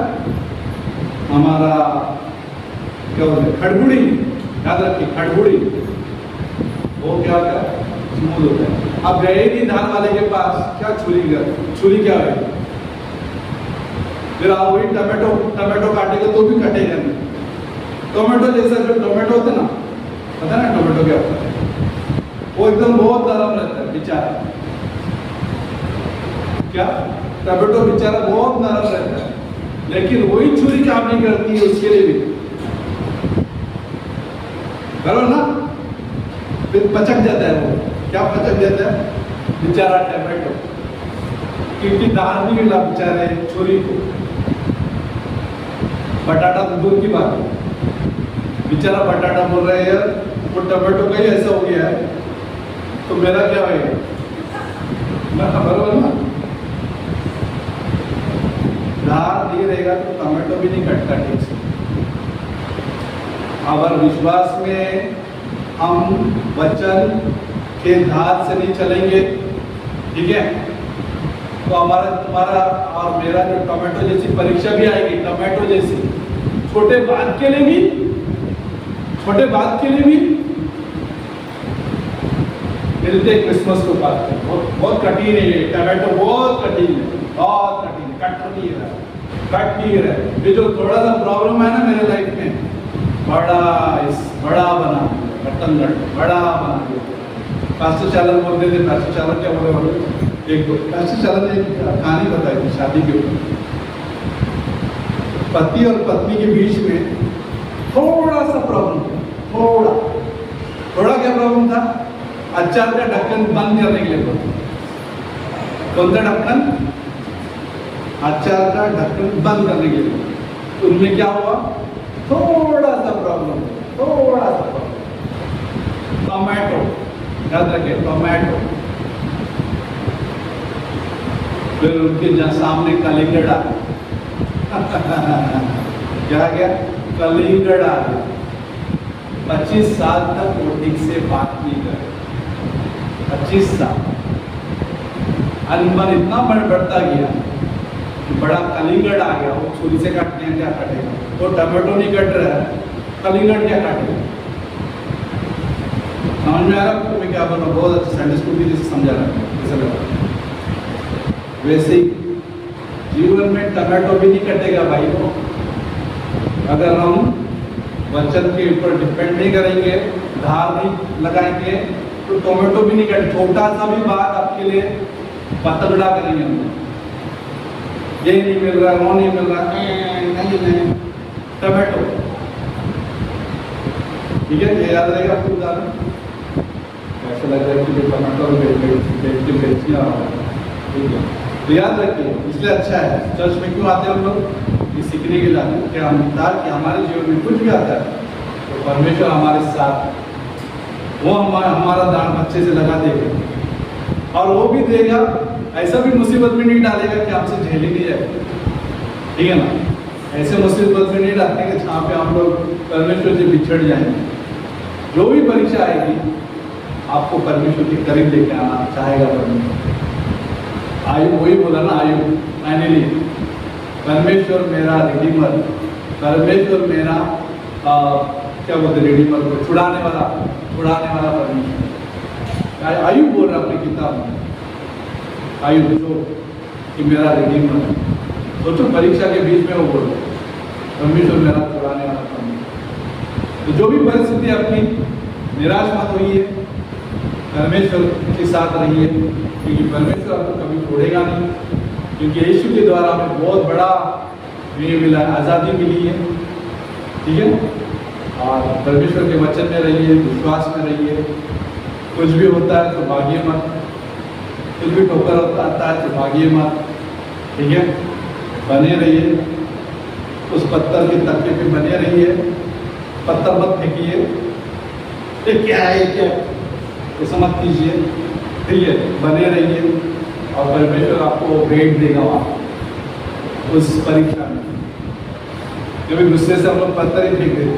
हमारा क्या बोलते हैं, खड़बुड़ी, याद रखिए खड़बुड़ी, वो क्या होता है, स्मूथ होता है। अब गए नहीं धान वाले के पास, क्या छुरी क्या है, फिर आप वही टमाटो काटेगा तो भी कटेगा नहीं। टोमेटो जैसा जो टोमेटो होता ना, पता ना टोमेटो क्या होता है, वो एकदम बहुत नरम रहता है बेचारा। क्या टोमेटो बेचारा बहुत नरम रहता है, लेकिन वही छुरी काम नहीं करती है उसके लिए भी, करो ना, फिर पचक जाता है। वो क्या पचक जाता है बेचारा टोमेटो, क्योंकि दाल नहीं मिला बेचारे छुरी को। बटाटा तो दूर की बात है, बेचारा बटाटा बोल रहे हैं यार वो टमाटो का ही ऐसा हो गया है तो मेरा क्या होगा, बराबर ना। धार नहीं रहेगा तो टमाटो भी नहीं कटता ठीक से। अगर विश्वास में हम वचन के धार से नहीं चलेंगे, ठीक है, तो हमारा तुम्हारा और मेरा जो टमाटो जैसी परीक्षा भी आएगी, टमाटो जैसी, छोटे बात के लिए भी छोटे बात के लिए भी मिलते क्रिसमस को बात करते बहुत बहुत कठिन है ये टमाटो, बहुत कठिन है, बहुत कठिन है, कट नहीं रहा है। ये जो थोड़ा सा प्रॉब्लम है ना मेरे लाइफ में, बड़ा बना दिया, बटन बड़ा बना दिया। पास्टर चालक बोलते थे, पास्टर चालक क्या बोले, एक पास्टर चालक ने एक कहानी बताई थी शादी के ऊपर। पति और पत्नी के बीच में थोड़ा सा प्रॉब्लम था, थोड़ा क्या प्रॉब्लम था, अचार का ढक्कन बंद करने के लिए बोला। कौन सा ढक्कन? अचार का ढक्कन बंद करने के लिए। तो उनमें क्या हुआ, थोड़ा सा प्रॉब्लम, टोमेटो, याद रखे टोमेटो। फिर उनके जहाँ सामने कलिंगड़ आ क्या गया, कलिंगड़ आ गया। 25 साल तक वो ठीक से बात नहीं करे, 25 साल अनबन इतना बढ़ता गया कि बड़ा कलिंगड़ आ गया। वो छुरी से काटने हैं, क्या काटेगा, वो टमाटो नहीं कट रहा है, कलिंगड़ क्या काटेगा। समझ में आ रहा है मैं क्या बोल रहा हूँ? बहुत अच्छा संडे स्कूल की जैसे समझा रहा है। वैसे ही जीवन में टमाटो भी नहीं कटेगा भाई को, अगर हम वचन के ऊपर डिपेंड नहीं करेंगे, धार नहीं लगाएंगे, तो टोमेटो भी नहीं कटे। छोटा सा भी बात आपके लिए पतंगड़ा करेंगे हम, ये नहीं मिल रहा, वो नहीं मिल रहा, नहीं टोमेटो। ठीक है, ये याद रहेगा आपको उदाहरण। ऐसा लग रहा है कि टमाटो बेचिया, ठीक है, तो याद रखिए। इसलिए अच्छा है चर्च में क्यों आते हैं हम लोग, ये सीखने के लिए आते हैं कि हम ताकि हमारे जीवन में कुछ भी आता है तो परमेश्वर हमारे साथ, वो हमारा दान अच्छे से लगा देगा, और वो भी देगा, ऐसा भी मुसीबत में नहीं डालेगा कि हमसे झेली नहीं जाए। ठीक है ना, ऐसे मुसीबत में नहीं डालते कि जहाँ पे हम लोग परमेश्वर से बिछड़ जाएंगे। जो भी परीक्षा आएगी आपको परमेश्वर के करीब लेके आना चाहेगा परमेश्वर। आयु वही बोला ना, आयु फाइनली परमेश्वर मेरा रिडीमर, परमेश्वर मेरा क्या बोलते रिडीमर को छुड़ाने वाला परमेश्वर। आयु बोल रहा अपनी किताब में, आयु जो कि मेरा रिडीमर। सोचो परीक्षा के बीच में वो बोल रहा परमेश्वर मेरा छुड़ाने वाला परमेश्वर। तो जो भी परिस्थिति आपकी, निराश मत होइए, परमेश्वर के साथ रहिए, क्योंकि परमेश्वर आपको कभी छोड़ेगा नहीं। क्योंकि यीशु के द्वारा हमें बहुत बड़ा ये मिला, आज़ादी मिली है। ठीक है, और परमेश्वर के वचन में रहिए, विश्वास में रहिए। कुछ भी होता है तो भागिए मत, कुछ भी ठोकर आता है तो भागिए मत। ठीक है, बने रहिए, उस पत्थर के तख्ते पे बने रहिए, पत्थर मत फेंकिए, क्या है क्या ऐसा मत कीजिए। ठीक है, बने रहिए, और परमेश्वर आपको भेंट देगा वहाँ उस परीक्षा में। कभी गुस्से से हम लोग पत्थर ही फेंक देते,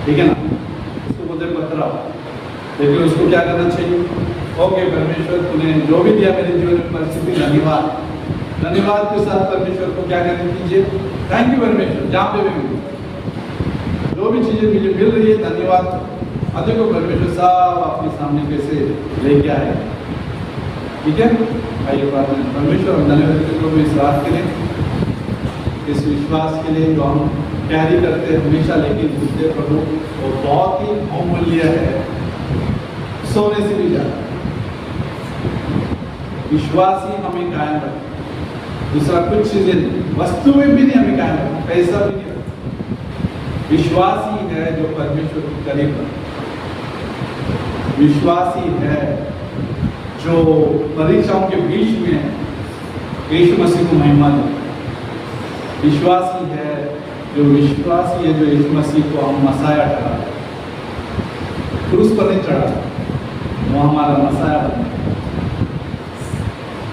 ठीक है ना, उसको बोलते पत्थर। लेकिन उसको क्या करना चाहिए, ओके परमेश्वर तूने जो भी दिया मेरे जीवन में परिस्थिति, धन्यवाद के साथ परमेश्वर को क्या करने कीजिए, थैंक यू परमेश्वर, जहाँ पे भी जो भी चीज़ें मुझे मिल रही है धन्यवाद। अधिक को परमेश्वर साहब आपके सामने कैसे लेके आए। ठीक है, आइए बात में परमेश्वर हम धन्यवाद को इस बात के लिए, इस विश्वास के लिए जो हम कैरी करते हैं हमेशा, लेकिन दूसरे प्रभु वो बहुत ही बहुमूल्य है, सोने से भी ज़्यादा। विश्वास ही हमें कायम रखता, दूसरा कुछ चीजें नहीं, वस्तुएं भी नहीं हमें कायम रखता, पैसा भी नहीं रखता। विश्वास ही है जो परमेश्वर के करीब है, विश्वास ही है जो परीक्षाओं के बीच में यीशु मसीह को महिमा देता है। विश्वास ही है जो यीशु मसीह को हम मसाया ठहरा, क्रूस पर नहीं चढ़ा, वो हमारा मसाया बना,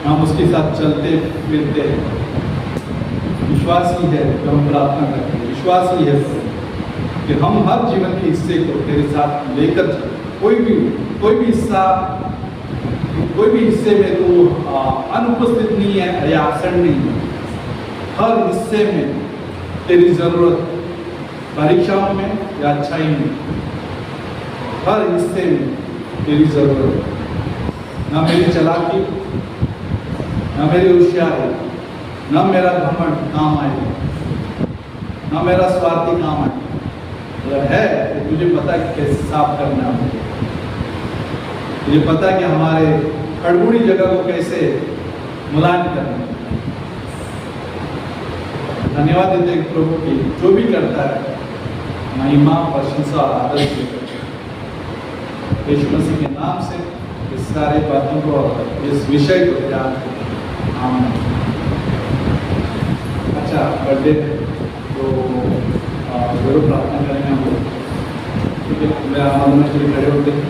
हम उसके साथ चलते फिरते हैं। विश्वास ही है जो हम प्रार्थना करते हैं, विश्वास ही है कि हम हर जीवन के हिस्से को तेरे साथ लेकर चलते। कोई भी हिस्सा, कोई भी हिस्से में तो अनुपस्थित नहीं है या एब्सेंट नहीं है, हर हिस्से में तेरी जरूरत, परीक्षाओं में या अच्छाई में, हर हिस्से में तेरी जरूरत है। ना मेरी चालाकी, ना मेरी होशियारी, ना मेरा घमंड काम आएगा, ना मेरा स्वार्थी काम आएगा। अगर है तो तुझे पता है कि कैसे साफ करना है, तुझे पता है कि हमारे खड़बूड़ी जगह को कैसे मुलायम करना है। धन्यवाद देते हैं प्रभु की, जो भी करता है महिमा, प्रशंसा और आदर से यीशु मसीह के नाम से इस सारे बातों को, इस विषय को याद करें। आमीन। अच्छा, बर्थडे तो जरूर प्रार्थना करेंगे हम लोग, ठीक है। मैं आराधना के लिए खड़े होते हैं।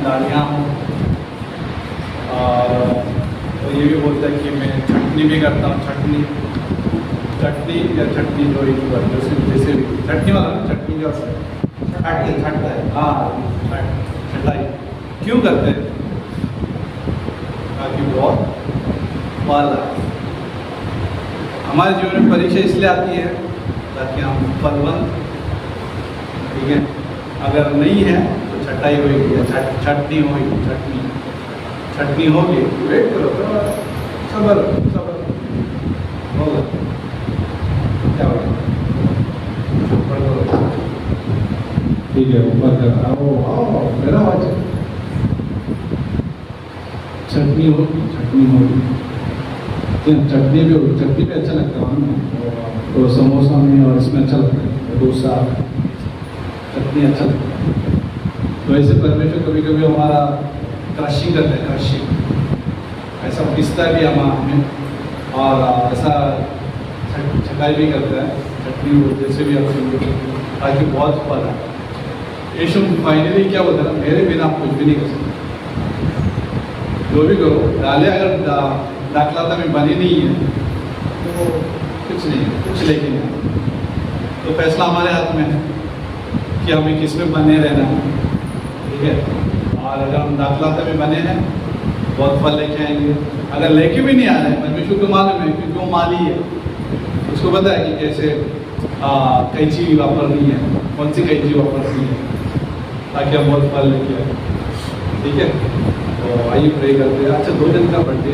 गालियाँ हूँ। और तो ये भी बोलता है कि मैं छटनी भी करता हूँ, चटनी या चटनी जो जैसे चटनी वाला चटनी जो छटता है, हाँ छटाई क्यों करते हैं? ताकि बहुत वाला हमारे जीवन में परीक्षा इसलिए आती है ताकि हम फलवंत, ठीक है। अगर नहीं है तो छटाई होगी या छटनी होगी, छटनी होगी। वेट करो, सबर होगा, क्या होगा? ठीक है, ऊपर कर आओ मेरा वचन। छटनी होगी चटनी भी अच्छा लगता है ना, तो समोसा में और इसमें अच्छा लगता है, डोसा चटनी अच्छा लगता है। तो ऐसे परमेश्वर कभी कभी हमारा क्रशिंग करते हैं, क्रशिंग ऐसा पिसता भी हमें, और ऐसा छकाई भी करता है चटनी जैसे भी आप ताकि बहुत फल है। यीशु फाइनली क्या होता है, मेरे बिना आप कुछ भी नहीं कर सकते, जो भी करो डाले, अगर दाखलाता में बनी नहीं है तो कुछ नहीं है, कुछ लेके नहीं। तो फैसला हमारे हाथ में है कि हमें किस में बने रहना है, ठीक है। और अगर हम दाखलाता में बने हैं बहुत फल लेके आएंगे, अगर लेके भी नहीं आ रहे हैं, परमेश्वर को मालूम है क्योंकि वो माली है, उसको पता है कि कैसे कैंची वापरनी है, कौन सी कैंची वापरनी है ताकि हम बहुत फल लेके आए, ठीक है। तो आइए प्रे करते हैं। अच्छा, 2 दिन का बर्थडे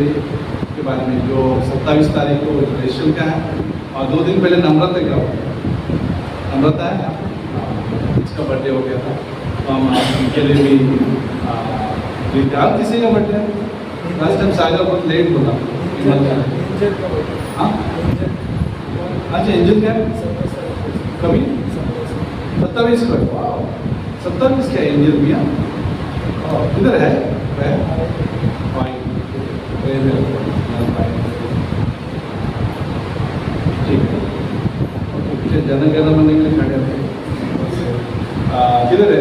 के बारे में, जो 27 तारीख को रेशल का है, और 2 दिन पहले नम्रता का हो गया, नम्रता है इसका बर्थडे हो गया था, तो हम उनके लिए भी आप किसी का बर्थडे है। लास्ट टाइम सागर बहुत लेट बोला, हाँ अच्छा एंजल क्या कभी 27 को, 27 क्या एंजल भी किधर है ठीक है, जनगणना मन के लिए खड़े थे, किधर है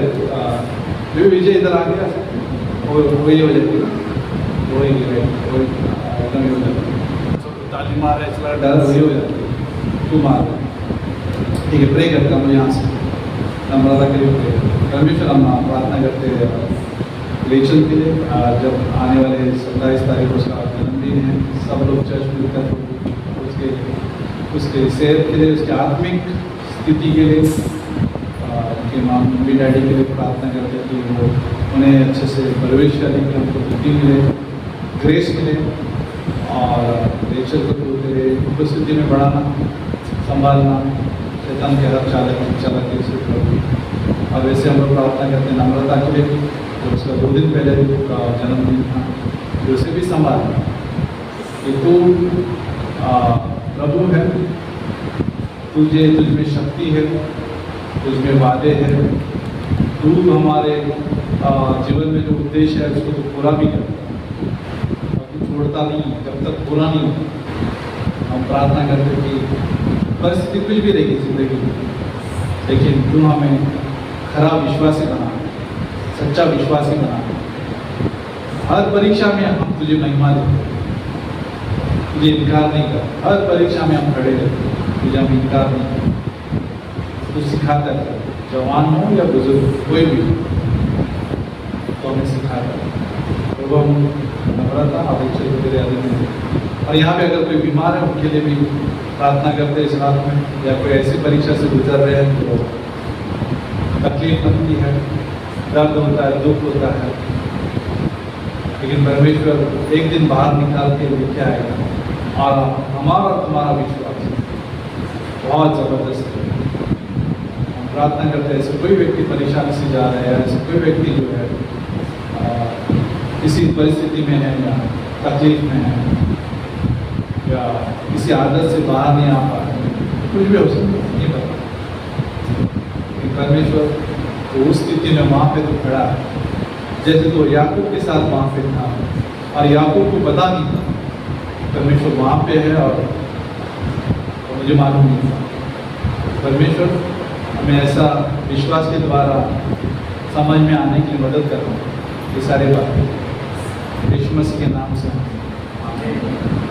विजय, इधर आ गया, वही हो जाती है, वही एकदम हो जाती है, ताली मार रहे इसलिए डर वही हो जाती है, तू मार, ठीक है। प्रे करता हूँ यहाँ से नम्रता के लिए प्रे, परमेश्वर हम प्रार्थना करते हैं रेचल के लिए, जब आने वाले 27 तारीख को उसका जन्मदिन है, सब लोग चर्च मिलकर उसके सेहत के लिए, उसके आत्मिक स्थिति के लिए, उनके मम्मी डैडी के लिए प्रार्थना करते हैं कि वो उन्हें अच्छे से परवरिश करने की उनको बुद्धि मिले, ग्रेस मिले, और रेचल को दूर करे, उपस्थिति में बढ़ाना, संभालना, शैतान के हर चालक से प्रभु। और वैसे हम लोग प्रार्थना करते हैं नम्रता के लिए, तो उसका 2 दिन पहले का जन्मदिन था, तो उसे भी संभालना कि तू प्रभु है, तुझ में शक्ति है, तुझ में वादे हैं, तू हमारे जीवन में जो उद्देश्य है उसको तो पूरा भी कर, और तू छोड़ता नहीं जब तक पूरा नहीं होता। हम प्रार्थना करते कि परिस्थिति कुछ भी रहेगी जिंदगी में, लेकिन तू हमें खरा विश्वासी बना, सच्चा विश्वासी बना, हर परीक्षा में हम तुझे महिमा देते, तुझे इनकार नहीं कर, हर परीक्षा में हम खड़े रहते, तुझे हम इनकार नहीं करते, तू सिखाता है, जवान हो या बुजुर्ग कोई भी तो हमें सिखाता है। तो हम नम्रता अपेक्षा तेरे अधीन में, और यहाँ पे अगर कोई बीमार है उनके लिए भी प्रार्थना करते हैं इस रात में, या कोई ऐसी परीक्षा से गुजर रहे हैं तो तकलीफ बनती है, दर्द होता है, दुख होता है, लेकिन परमेश्वर एक दिन बाहर निकाल के लेके आएगा, और हमारा तुम्हारा विश्वास बहुत ज़बरदस्त है। हम प्रार्थना करते हैं ऐसे कोई व्यक्ति परेशानी से जा रहा है, ऐसे कोई व्यक्ति जो है किसी परिस्थिति में है या तकलीफ में है या किसी आदत से बाहर नहीं आ पा रहे, कुछ भी हो सकता है, नहीं पता, लेकिन परमेश्वर तो उस स्थिति में वहाँ पे तो खड़ा है, जैसे तो याकूब के साथ वहाँ पे था, और याकूब को पता नहीं था परमेश्वर वहाँ पे है, और मुझे मालूम नहीं था। परमेश्वर हमें ऐसा विश्वास के द्वारा समझ में आने की मदद कर रहा है, ये सारी बातें यीशु मसीह के नाम से। आमीन।